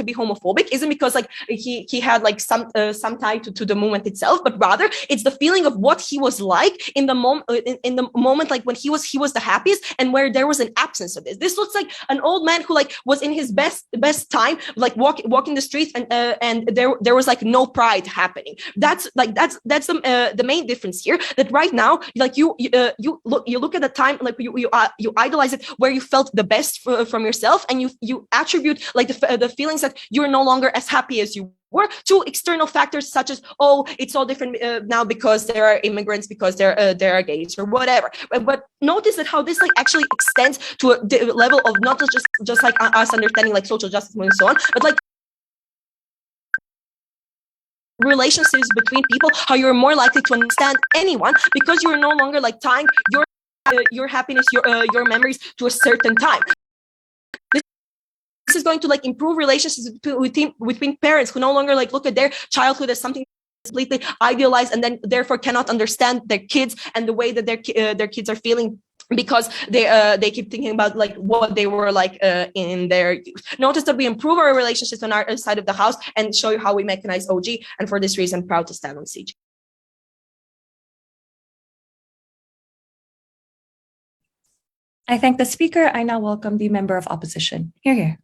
be homophobic isn't because like he had like some tie to the movement itself, but rather it's the feeling of what he was like in the moment like when he was the happiest, and where there was an absence of this. This looks like an old man who like was in his best time, like walking the streets, and there was like no pride happening. That's the main difference here, that right now like you look at the time, like you idolize it where you felt the best from yourself, and you attribute like the feelings that you're no longer as happy as you were to external factors such as, oh, it's all different now because there are immigrants, because there are gays or whatever. But notice that how this like actually extends to a level of not just like us understanding like social justice and so on, but like relationships between people, how you're more likely to understand anyone because you're no longer like tying your happiness, your memories to a certain time. This is going to like improve relationships between parents who no longer like look at their childhood as something completely idealized, and then therefore cannot understand their kids and the way that their kids are feeling, because they keep thinking about like what they were like in their youth. Notice that we improve our relationships on our side of the house and show you how we mechanize OG, and for this reason, proud to stand on CG. I thank the speaker. I now welcome the member of opposition. Here.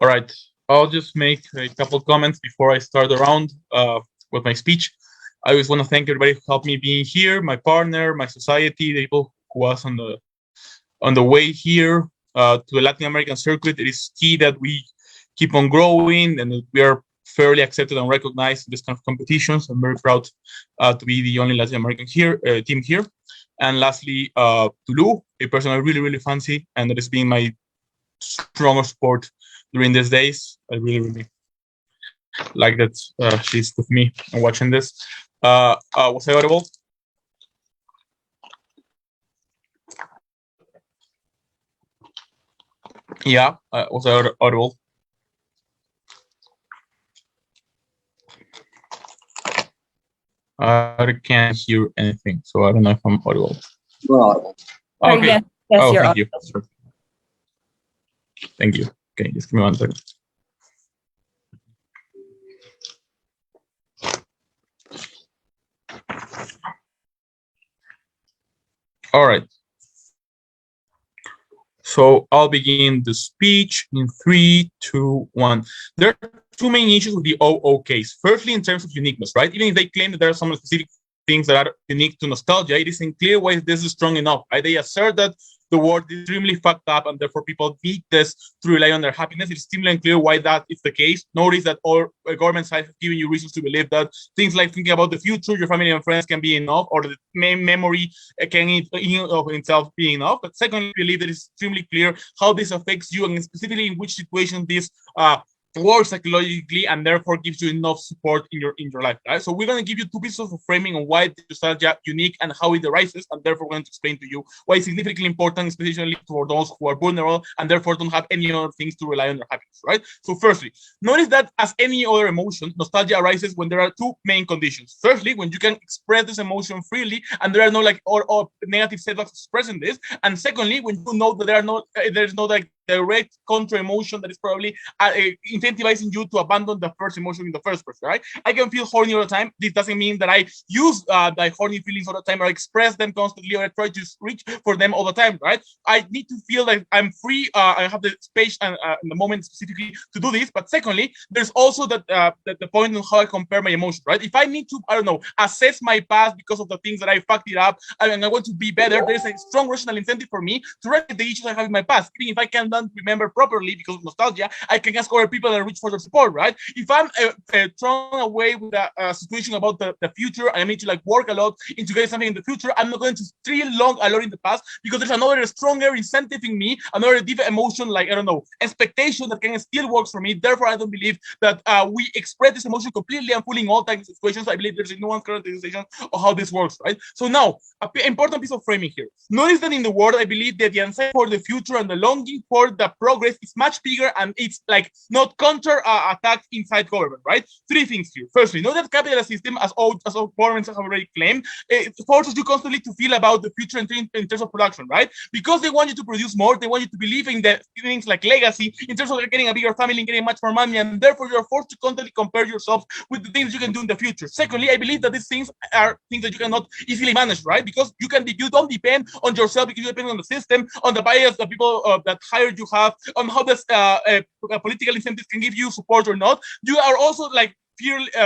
All right. I'll just make a couple comments before I start the round with my speech. I just want to thank everybody who helped me being here, my partner, my society, the people who was on the way here to the Latin American circuit. It is key that we keep on growing and that we are fairly accepted and recognized in this kind of competitions. I'm very proud to be the only Latin American team here. And lastly, to Lu, a person I really, really fancy, and that is being my stronger support during these days. I really, really like that she's with me and watching this. Was I audible? Yeah, was I audible? I can't hear anything, so I don't know if I'm audible. You're audible. Okay. Yes, oh, you're thank audible. you. Thank you. Okay, just give me 1 second. All right. So I'll begin the speech in 3, 2, 1. There are two main issues with the OO case. Firstly, in terms of uniqueness, right? Even if they claim that there are some specific things that are unique to nostalgia, it isn't clear why this is strong enough, right? They assert that the world is extremely fucked up and therefore people need this to rely on their happiness. It's still unclear why that is the case. Notice that all government sites have given you reasons to believe that things like thinking about the future, your family and friends can be enough, or the main memory can in of itself be enough. But secondly, I believe that it's extremely clear how this affects you and specifically in which situation this works psychologically and therefore gives you enough support in your life, right? So we're going to give you two pieces of framing on why nostalgia unique and how it arises, and therefore we're going to explain to you why it's significantly important, especially for those who are vulnerable and therefore don't have any other things to rely on their happiness, right? So firstly, notice that as any other emotion, nostalgia arises when there are two main conditions. Firstly, when you can express this emotion freely and there are no like or negative setbacks expressing this, and secondly, when you know that there's no like direct contra emotion that is probably incentivizing you to abandon the first emotion in the first place, right? I can feel horny all the time. This doesn't mean that I use the horny feelings all the time or express them constantly or I try to reach for them all the time, right? I need to feel like I'm free. I have the space and the moment specifically to do this. But secondly, there's also the point on how I compare my emotions, right? If I need to, I don't know, assess my past because of the things that I fucked it up and I want to be better, there's a strong rational incentive for me to recognize the issues I have in my past. Even if I cannot remember properly because of nostalgia, I can ask other people and reach for their support, right? If I'm thrown away with a situation about the future and I need to like work a lot into getting something in the future, I'm not going to stay long a lot in the past because there's another stronger incentive in me, another deep emotion, like, I don't know, expectation that can still work for me. Therefore, I don't believe that we express this emotion completely and fully in all types of situations. I believe there's no one characterization of how this works, right? So now, an important piece of framing here. Notice that in the world, I believe that the anxiety for the future and the longing for support the progress is much bigger and it's like not counter attacked inside government, right? Three things here. Firstly, know that capitalist system, as all governments have already claimed, it forces you constantly to feel about the future in terms of production, right? Because they want you to produce more, they want you to believe in the things like legacy, in terms of getting a bigger family and getting much more money, and therefore you're forced to constantly compare yourself with the things you can do in the future. Secondly, I believe that these things are things that you cannot easily manage, right? Because you don't depend on yourself, because you depend on the system, on the bias that people that hired you have, on how this political incentives can give you support or not. You are also like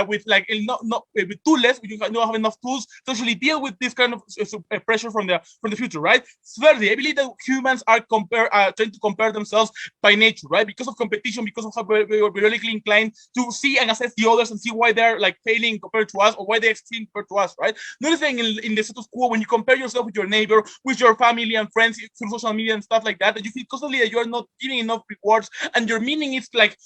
with like with toolless, you don't have enough tools to actually deal with this kind of pressure from the future, right? Thirdly, I believe that humans are trying to compare themselves by nature, right? Because of competition, because of how we're biologically inclined to see and assess the others and see why they're like failing compared to us or why they're succeeding compared to us, right? Another thing in the status quo, when you compare yourself with your neighbor, with your family and friends through social media and stuff like that, that you feel constantly that you are not giving enough rewards and your meaning is like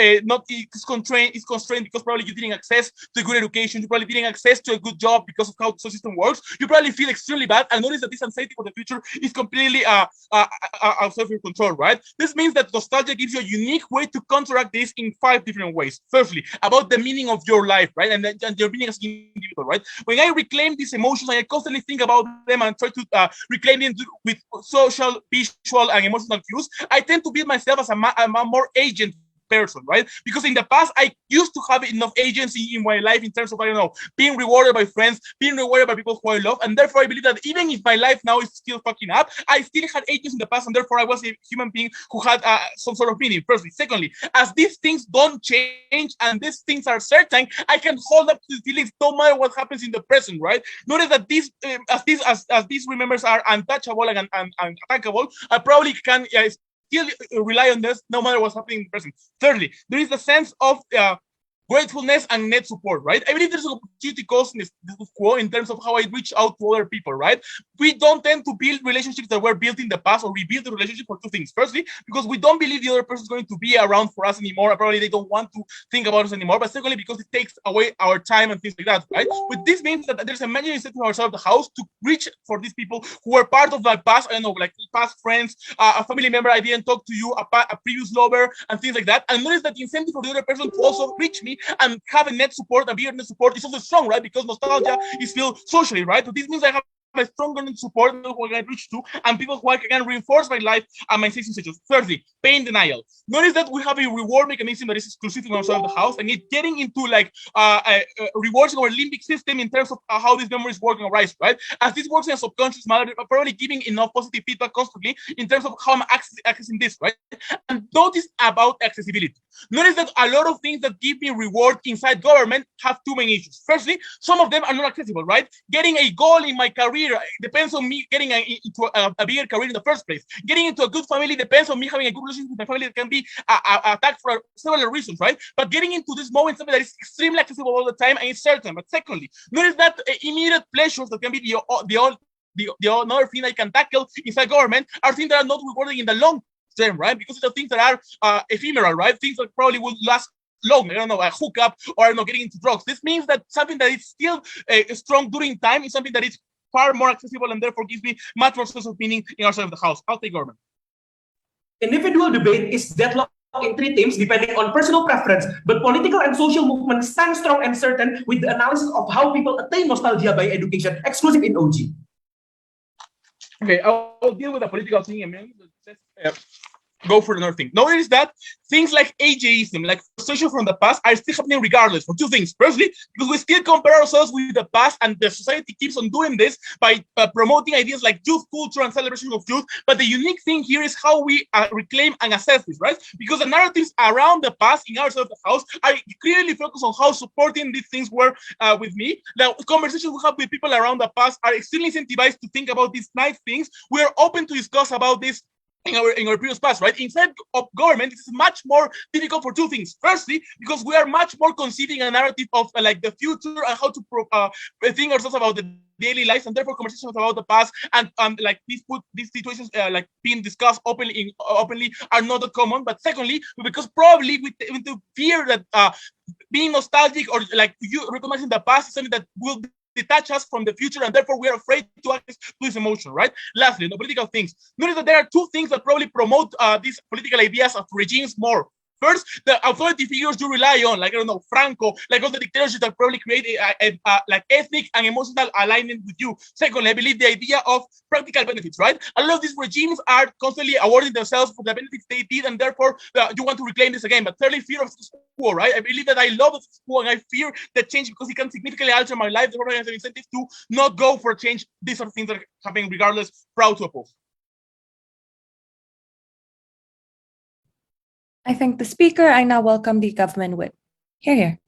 is constrained because probably you didn't access to good education, you probably didn't access to a good job because of how the system works. You probably feel extremely bad and notice that this anxiety for the future is completely outside of your control, right? This means that nostalgia gives you a unique way to counteract this in 5 different ways. Firstly, about the meaning of your life, right? And your meaning as an individual, right? When I reclaim these emotions, I constantly think about them and try to reclaim them with social, visual, and emotional cues. I tend to build myself as a more agent person, right? Because in the past, I used to have enough agency in my life in terms of, I don't know, being rewarded by friends, being rewarded by people who I love. And therefore, I believe that even if my life now is still fucking up, I still had agency in the past. And therefore, I was a human being who had some sort of meaning, firstly. Secondly, as these things don't change and these things are certain, I can hold up to the feelings no matter what happens in the present, right? Notice that these remembers are untouchable and unattackable, I probably can still rely on this no matter what's happening in the present. Thirdly, there is a sense of gratefulness and net support, right? I believe there's an opportunity cost in this quo in terms of how I reach out to other people, right? We don't tend to build relationships that were built in the past or rebuild the relationship for 2 things. Firstly, because we don't believe the other person is going to be around for us anymore. Probably they don't want to think about us anymore. But secondly, because it takes away our time and things like that, right? But this means that there's a major incentive outside of the house to reach for these people who are part of my past, I don't know, like past friends, a family member I didn't talk to you, a previous lover, and things like that. And notice that the incentive for the other person to also reach me and have a net support, a bigger net support is also strong, right? Because nostalgia is still socially, right? So this means I have a stronger net support who I can reach to and people who I can reinforce my life and my situations. Thirdly, pain denial. Notice that we have a reward mechanism that is exclusive to outside of the house, and it's getting into like rewards in our limbic system in terms of how these memories work and arise, right? As this works in a subconscious manner, probably giving enough positive feedback constantly in terms of how I'm accessing this, right? And notice about accessibility. Notice that a lot of things that give me reward inside government have 2 main issues. Firstly, some of them are not accessible, right? Getting a goal in my career depends on me getting into a bigger career in the first place. Getting into a good family depends on me having a good relationship with my family that can be attacked for several reasons, right? But getting into this moment, something that is extremely accessible all the time and it's certain. But secondly, notice that immediate pleasures that can be the another thing I can tackle inside government are things that are not rewarding in the long term, right? Because it's the things that are ephemeral, right? Things that probably will last long. I don't know, a hookup or I don't know, getting into drugs. This means that something that is still strong during time is something that is far more accessible and therefore gives me much more sense of meaning in our side of the house. I'll take government. Individual debate is deadlocked in 3 themes depending on personal preference, but political and social movements stand strong and certain with the analysis of how people attain nostalgia by education, exclusive in OG. Okay, I'll deal with the political thing and then go for another thing. Notice that things like ageism, like frustration from the past, are still happening regardless for 2 things. Firstly, because we still compare ourselves with the past, and the society keeps on doing this by promoting ideas like youth culture and celebration of youth. But the unique thing here is how we reclaim and assess this, right? Because the narratives around the past in our side of the house are clearly focused on how supporting these things were with me. The conversations we have with people around the past are extremely incentivized to think about these nice things. We are open to discuss about this in our previous past, right? Inside of government, it's much more difficult for 2 things. Firstly, because we are much more conceiving a narrative of like the future and how to think ourselves about the daily lives, and therefore conversations about the past and like these situations like being discussed openly are not that common. But secondly, because probably we fear that being nostalgic or like you recognizing the past is something that will detach us from the future, and therefore we are afraid to access to this emotion, right? Lastly, the political things. Notice that there are two things that probably promote these political ideas of regimes more. First, the authority figures you rely on, like, I don't know, Franco, like all the dictatorships that probably create like ethnic and emotional alignment with you. Second, I believe the idea of practical benefits, right? A lot of these regimes are constantly awarding themselves for the benefits they did, and therefore you want to reclaim this again. But thirdly, fear of status quo, right? I believe that I love the status quo and I fear the change because it can significantly alter my life. Therefore, I have an incentive to not go for change. These are things that are happening regardless, proud to oppose. I thank the speaker. I now welcome the government whip. Hear, hear.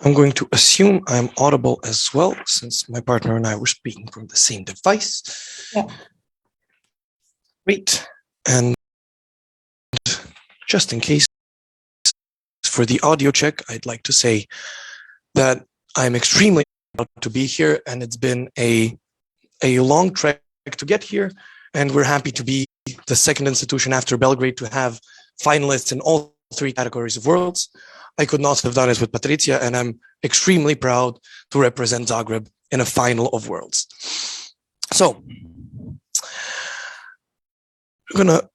I'm going to assume I'm audible as well, since my partner and I were speaking from the same device. Yeah. Great. And just in case, for the audio check, I'd like to say that I'm extremely proud to be here, and it's been a long trek to get here, and we're happy to be the second institution after Belgrade to have finalists in all three categories of Worlds. I could not have done it with Patricia, and I'm extremely proud to represent Zagreb in a final of Worlds. So, I'm gonna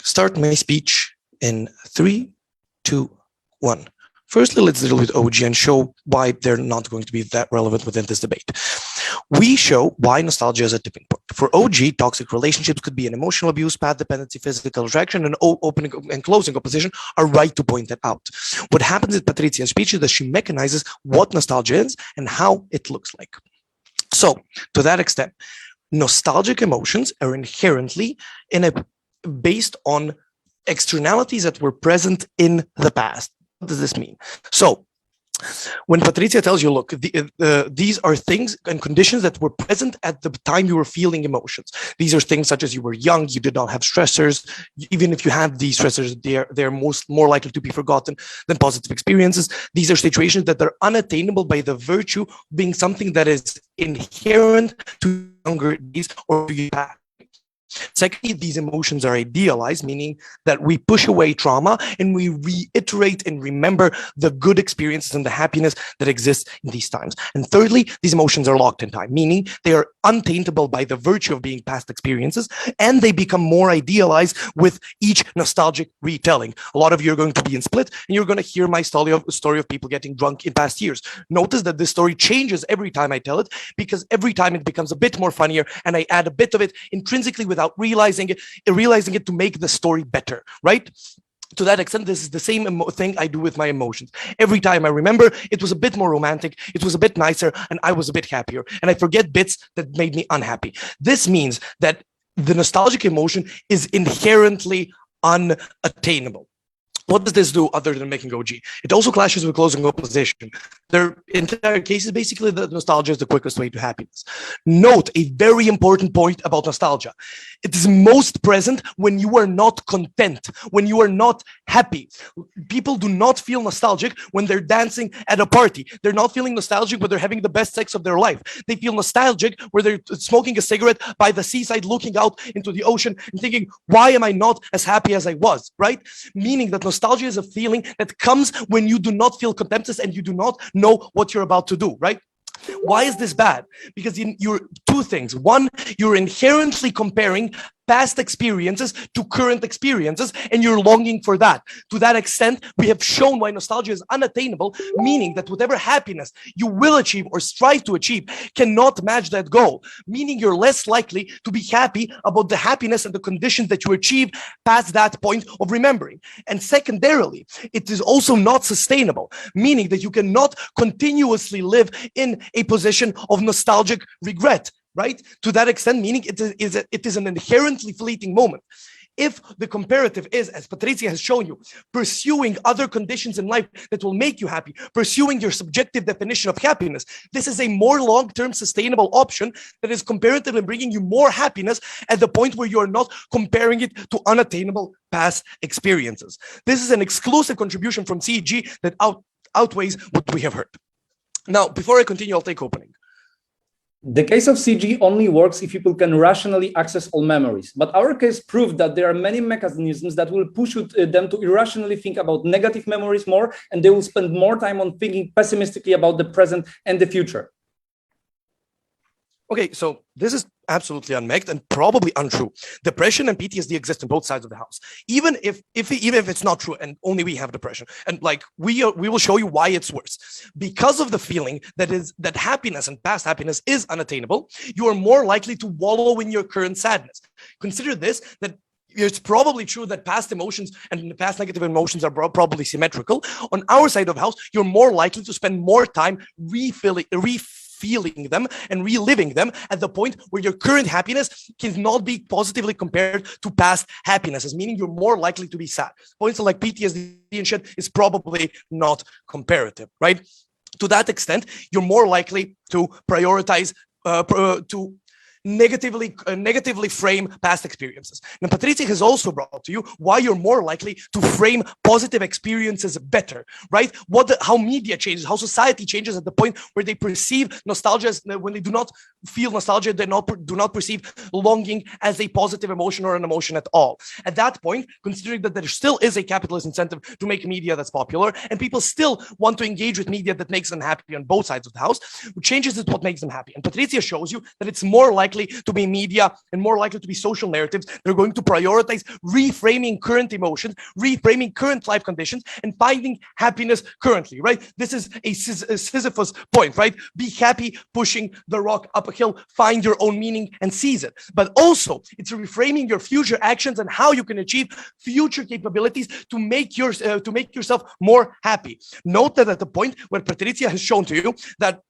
start my speech in 3, 2, 1. Firstly, let's deal with OG and show why they're not going to be that relevant within this debate. We show why nostalgia is a tipping point. For OG, toxic relationships could be an emotional abuse, path dependency, physical attraction, and opening and closing opposition are right to point that out. What happens in Patricia's speech is that she mechanizes what nostalgia is and how it looks like. So, to that extent, nostalgic emotions are inherently based on externalities that were present in the past. What does this mean? So, when Patricia tells you, look, these are things and conditions that were present at the time you were feeling emotions. These are things such as you were young, you did not have stressors. Even if you have these stressors, they're more likely to be forgotten than positive experiences. These are situations that are unattainable by the virtue of being something that is inherent to younger days or to your past. Secondly, these emotions are idealized, meaning that we push away trauma and we reiterate and remember the good experiences and the happiness that exists in these times. And thirdly, these emotions are locked in time, meaning they are untaintable by the virtue of being past experiences, and they become more idealized with each nostalgic retelling. A lot of you are going to be in Split, and you're going to hear my story of people getting drunk in past years. Notice that this story changes every time I tell it, because every time it becomes a bit more funnier, and I add a bit of it intrinsically without realizing it to make the story better, right? To that extent, this is the same thing I do with my emotions. Every time I remember, it was a bit more romantic, it was a bit nicer, and I was a bit happier. And I forget bits that made me unhappy. This means that the nostalgic emotion is inherently unattainable. What does this do other than making OG? It also clashes with closing opposition. Their entire case is basically that nostalgia is the quickest way to happiness. Note a very important point about nostalgia. It is most present when you are not content, when you are not happy. People do not feel nostalgic when they're dancing at a party. They're not feeling nostalgic when they're having the best sex of their life. They feel nostalgic where they're smoking a cigarette by the seaside, looking out into the ocean and thinking, why am I not as happy as I was, right? Meaning that nostalgia is a feeling that comes when you do not feel contented and you do not know what you're about to do, right? Why is this bad? Because you're two things. One, you're inherently comparing past experiences to current experiences, and you're longing for that. To that extent, we have shown why nostalgia is unattainable, meaning that whatever happiness you will achieve or strive to achieve cannot match that goal, meaning you're less likely to be happy about the happiness and the conditions that you achieve past that point of remembering. And secondarily, it is also not sustainable, meaning that you cannot continuously live in a position of nostalgic regret, right? To that extent, meaning it is an inherently fleeting moment. If the comparative is, as Patricia has shown you, pursuing other conditions in life that will make you happy, pursuing your subjective definition of happiness, this is a more long-term sustainable option that is comparative and bringing you more happiness at the point where you are not comparing it to unattainable past experiences. This is an exclusive contribution from CEG that outweighs what we have heard. Now, before I continue, I'll take opening. The case of CG only works if people can rationally access all memories. But our case proved that there are many mechanisms that will push them to irrationally think about negative memories more, and they will spend more time on thinking pessimistically about the present and the future. Okay, so this is absolutely unmixed and probably untrue. Depression and PTSD exist on both sides of the house. Even if it's not true and only we have depression, and like we will show you why it's worse. Because of the feeling that happiness and past happiness is unattainable, you are more likely to wallow in your current sadness. Consider this, that it's probably true that past emotions and past negative emotions are probably symmetrical. On our side of the house, you're more likely to spend more time refeeling them and reliving them at the point where your current happiness cannot be positively compared to past happinesses, meaning you're more likely to be sad. Points like PTSD and shit is probably not comparative, right? To that extent, you're more likely to prioritize, to negatively frame past experiences. Now, Patricia has also brought to you why you're more likely to frame positive experiences better, right? How media changes, how society changes at the point where they perceive nostalgia as, when they do not feel nostalgia, they do not perceive longing as a positive emotion or an emotion at all. At that point, considering that there still is a capitalist incentive to make media that's popular, and people still want to engage with media that makes them happy on both sides of the house, changes is what makes them happy. And Patricia shows you that it's more likely to be media and more likely to be social narratives that are going to prioritize reframing current emotions, reframing current life conditions, and finding happiness currently, right? This is a Sisyphus point, right? Be happy pushing the rock up a hill, find your own meaning and seize it. But also, it's reframing your future actions and how you can achieve future capabilities to make yourself more happy. Note that at the point where Patricia has shown to you that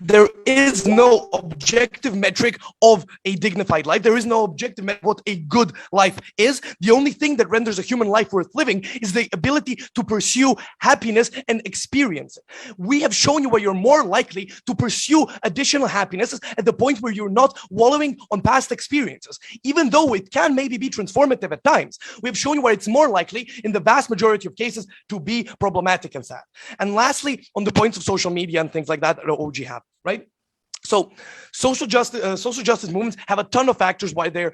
there is no objective metric of a dignified life. There is no objective metric of what a good life is. The only thing that renders a human life worth living is the ability to pursue happiness and experience it. We have shown you where you're more likely to pursue additional happinesses at the point where you're not wallowing on past experiences. Even though it can maybe be transformative at times, we have shown you where it's more likely in the vast majority of cases to be problematic and sad. And lastly, on the points of social media and things like that OG have, right? So social justice movements have a ton of factors why they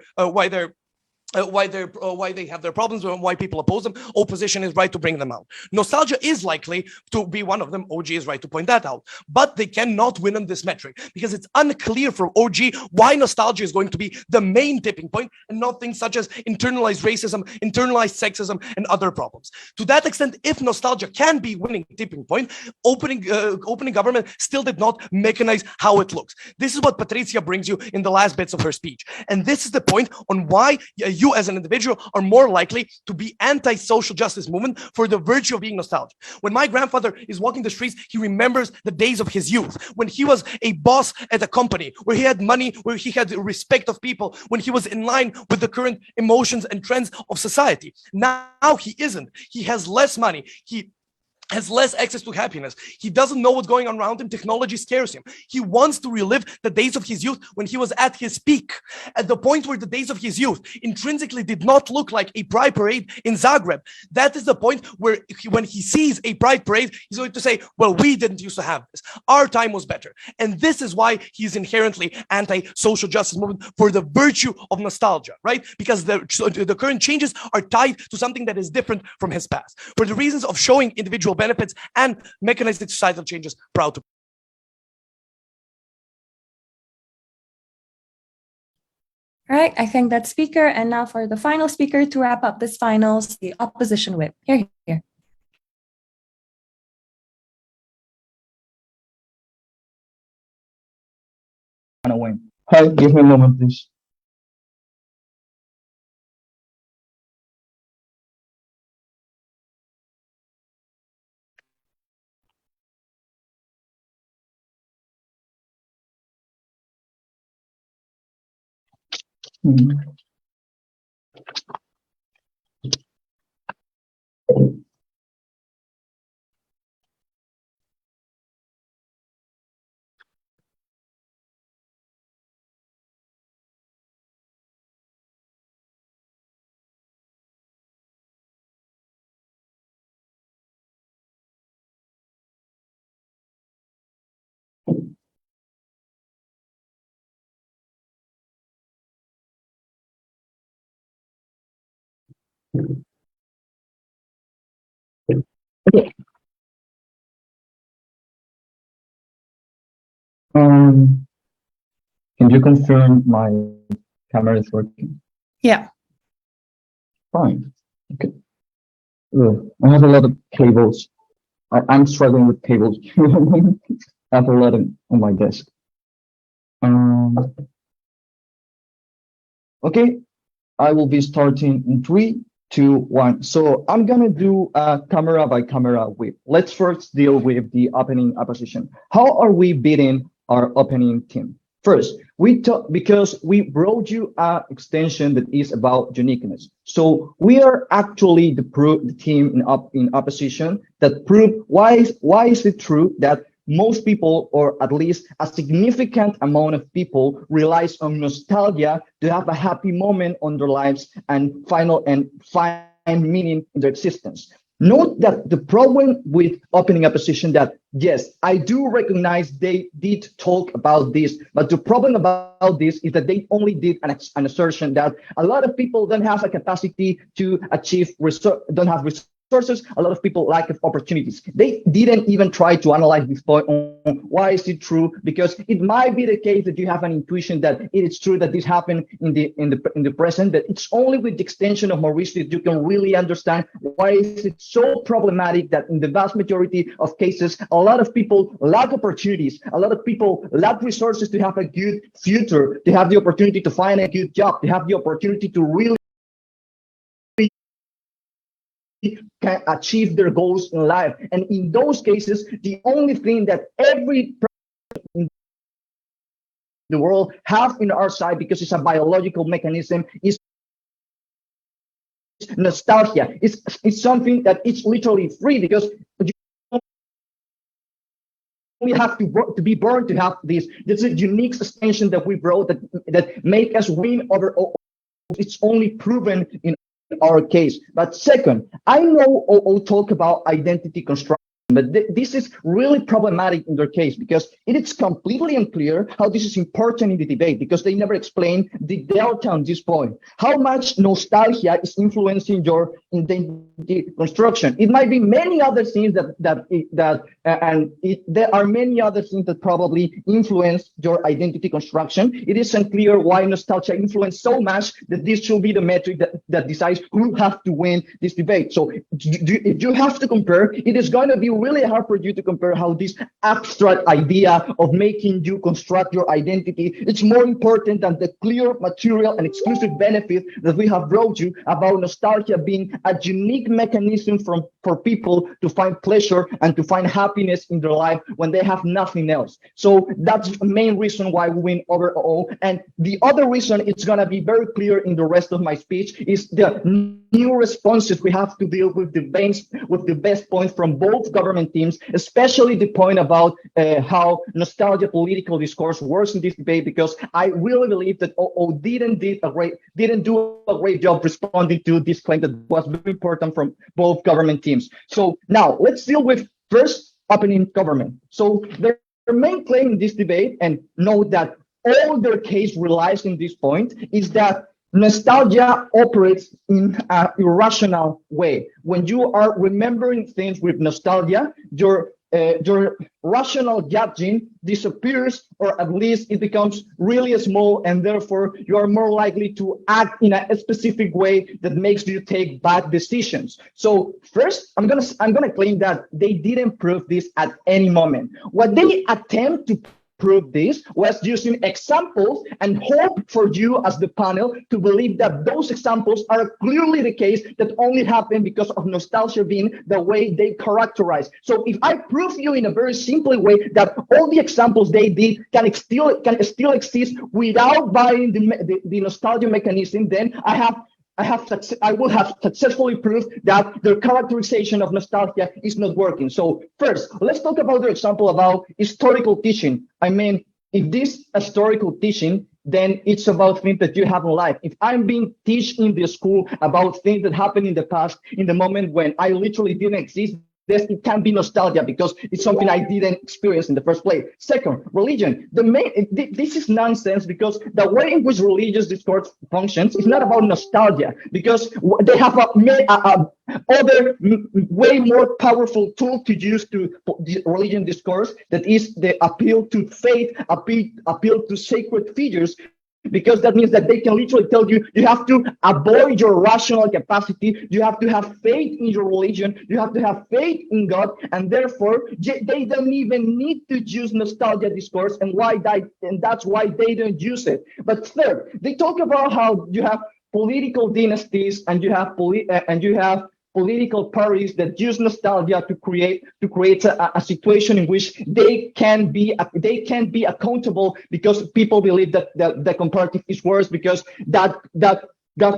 have their problems and why people oppose them. Opposition is right to bring them out. Nostalgia is likely to be one of them. OG is right to point that out. But they cannot win on this metric because it's unclear from OG why nostalgia is going to be the main tipping point and not things such as internalized racism, internalized sexism, and other problems. To that extent, if nostalgia can be winning tipping point, opening government still did not mechanize how it looks. This is what Patricia brings you in the last bits of her speech. And this is the point on why you as an individual are more likely to be anti-social justice movement for the virtue of being nostalgic. When my grandfather is walking the streets, he remembers the days of his youth, when he was a boss at a company, where he had money, where he had respect of people, when he was in line with the current emotions and trends of society. Now he isn't. He has less money. He has less access to happiness. He doesn't know what's going on around him. Technology scares him. He wants to relive the days of his youth when he was at his peak, at the point where the days of his youth intrinsically did not look like a pride parade in Zagreb. That is the point where when he sees a pride parade, he's going to say, well, we didn't used to have this. Our time was better. And this is why he's inherently anti-social justice movement for the virtue of nostalgia, right? Because the current changes are tied to something that is different from his past. For the reasons of showing individual benefits and mechanistic societal changes, proud to. All right, I thank that speaker. And now for the final speaker to wrap up this finals, the opposition whip. Here. Hi, give me a moment, please. Okay. Um, can you confirm my camera is working? Yeah. Fine. Okay. Ugh, I have a lot of cables. I'm struggling with cables. I have a lot on my desk. Okay, I will be starting in 3, 2, 1. So I'm gonna do a camera by camera whip. Let's first deal with the opening opposition. How are we beating our opening team? First, we talk because we brought you an extension that is about uniqueness. So we are actually the team in opposition that prove why is it true that most people, or at least a significant amount of people, relies on nostalgia to have a happy moment on their lives and find meaning in their existence. Note that the problem with opening a position that, yes, I do recognize they did talk about this, but the problem about this is that they only did an assertion that a lot of people don't have a capacity to achieve, don't have resources, a lot of people lack of opportunities. They didn't even try to analyze this point on why is it true, because it might be the case that you have an intuition that it is true that this happened in the present, but it's only with the extension of Mauricio that you can really understand why is it so problematic that in the vast majority of cases, a lot of people lack opportunities, a lot of people lack resources to have a good future, to have the opportunity to find a good job, to have the opportunity to really can achieve their goals in life. And in those cases, the only thing that every person in the world have in our side, because it's a biological mechanism, is nostalgia. It's something that it's literally free, because you only have to be born to have this. This is a unique extension that we brought that make us win over. It's only proven in our case. But second, I know OO talk about identity construction, but this is really problematic in their case, because it is completely unclear how this is important in the debate, because they never explain the delta on this point. How much nostalgia is influencing your identity construction? It might be many other things there are many other things that probably influence your identity construction. It is unclear why nostalgia influences so much that this should be the metric that decides who have to win this debate. So if you have to compare, it is going to be really hard for you to compare how this abstract idea of making you construct your identity, it's more important than the clear material and exclusive benefit that we have brought you about nostalgia being a unique mechanism for people to find pleasure and to find happiness in their life when they have nothing else. So that's the main reason why we win overall. And the other reason, it's going to be very clear in the rest of my speech, is the new responses we have to deal with the best points from both government teams, especially the point about how nostalgia political discourse works in this debate, because I really believe that OO didn't do a great job responding to this claim that was very important from both government teams. So now let's deal with first opening government. So their main claim in this debate, and note that all their case relies on this point, is that nostalgia operates in an irrational way. When you are remembering things with nostalgia, your rational judging disappears, or at least it becomes really small, and therefore you are more likely to act in a specific way that makes you take bad decisions. So first, I'm gonna claim that they didn't prove this at any moment. What they attempt to prove this was using examples and hope for you as the panel to believe that those examples are clearly the case that only happen because of nostalgia being the way they characterize. So if I prove you in a very simple way that all the examples they did can still exist without buying the nostalgia mechanism, then I will have successfully proved that their characterization of nostalgia is not working. So first, let's talk about their example about historical teaching. I mean, if this historical teaching, then it's about things that you have in life. If I'm being taught in the school about things that happened in the past, in the moment when I literally didn't exist, it can be nostalgia because it's something I didn't experience in the first place. Second, religion. This is nonsense because the way in which religious discourse functions is not about nostalgia because they have other way more powerful tool to use to religion discourse, that is the appeal to faith, appeal to sacred figures. Because that means that they can literally tell you, you have to avoid your rational capacity, you have to have faith in your religion, you have to have faith in God, and therefore they don't even need to use nostalgia discourse, and that's why they don't use it. But third, they talk about how you have political dynasties and you have political parties that use nostalgia to create a situation in which they can be accountable because people believe that the comparative is worse because that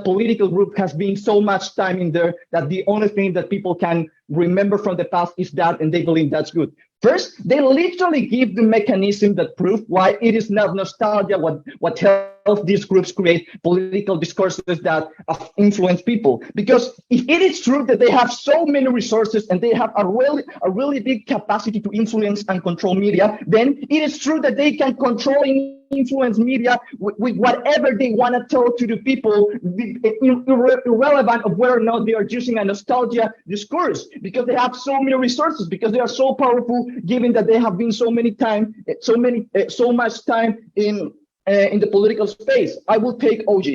political group has been so much time in there that the only thing that people can remember from the past is that, and they believe that's good. First, they literally give the mechanism that prove why it is not nostalgia what helps these groups create political discourses that influence people. Because if it is true that they have so many resources and they have a really big capacity to influence and control media, then it is true that they can control and influence media with whatever they want to tell to the people, irrelevant of whether or not they are using a nostalgia discourse, because they have so many resources, because they are so powerful, given that they have been so much time in the political space. I will take OG.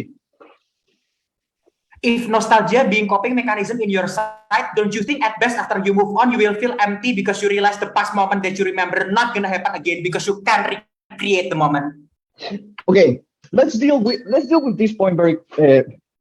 If nostalgia being coping mechanism in your side, don't you think at best after you move on, you will feel empty because you realize the past moment that you remember not gonna happen again because you can't recreate the moment? Okay, let's deal with this point very.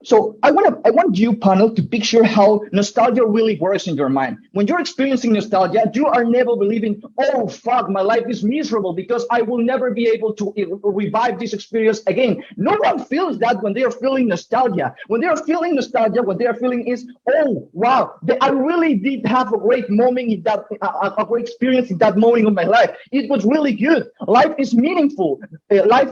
So I want you panel to picture how nostalgia really works in your mind. When you're experiencing nostalgia, you are never believing, oh fuck, my life is miserable because I will never be able to revive this experience again. No one feels that when they are feeling nostalgia. When they are feeling nostalgia, what they are feeling is, oh wow, I really did have a great moment in that, a great experience in that moment of my life. It was really good. Life is meaningful. Life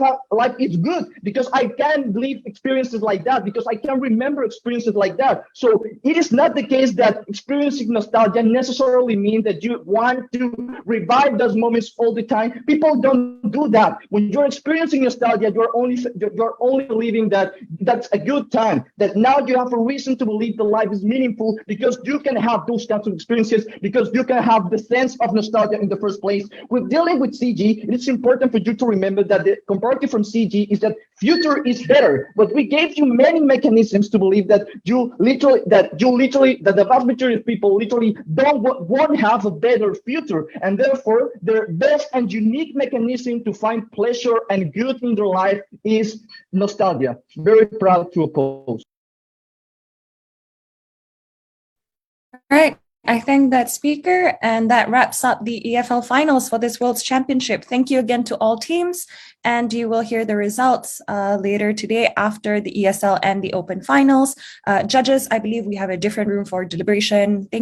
is good because I can live experiences like that, because I can remember experiences like that. So it is not the case that experiencing nostalgia necessarily means that you want to revive those moments all the time. People don't do that. When you're experiencing nostalgia, you're only believing that that's a good time, that now you have a reason to believe that life is meaningful because you can have those kinds of experiences, because you can have the sense of nostalgia in the first place. With dealing with CG, it's important for you to remember that the comparative from CG is that future is better, but we gave you many mechanisms to believe that the vast majority of people literally won't have a better future, and therefore their best and unique mechanism to find pleasure and good in their life is nostalgia. Very proud to oppose. All right. I thank that speaker, and that wraps up the EFL Finals for this World's Championship. Thank you again to all teams, and you will hear the results later today after the ESL and the Open Finals. Judges, I believe we have a different room for deliberation. Thank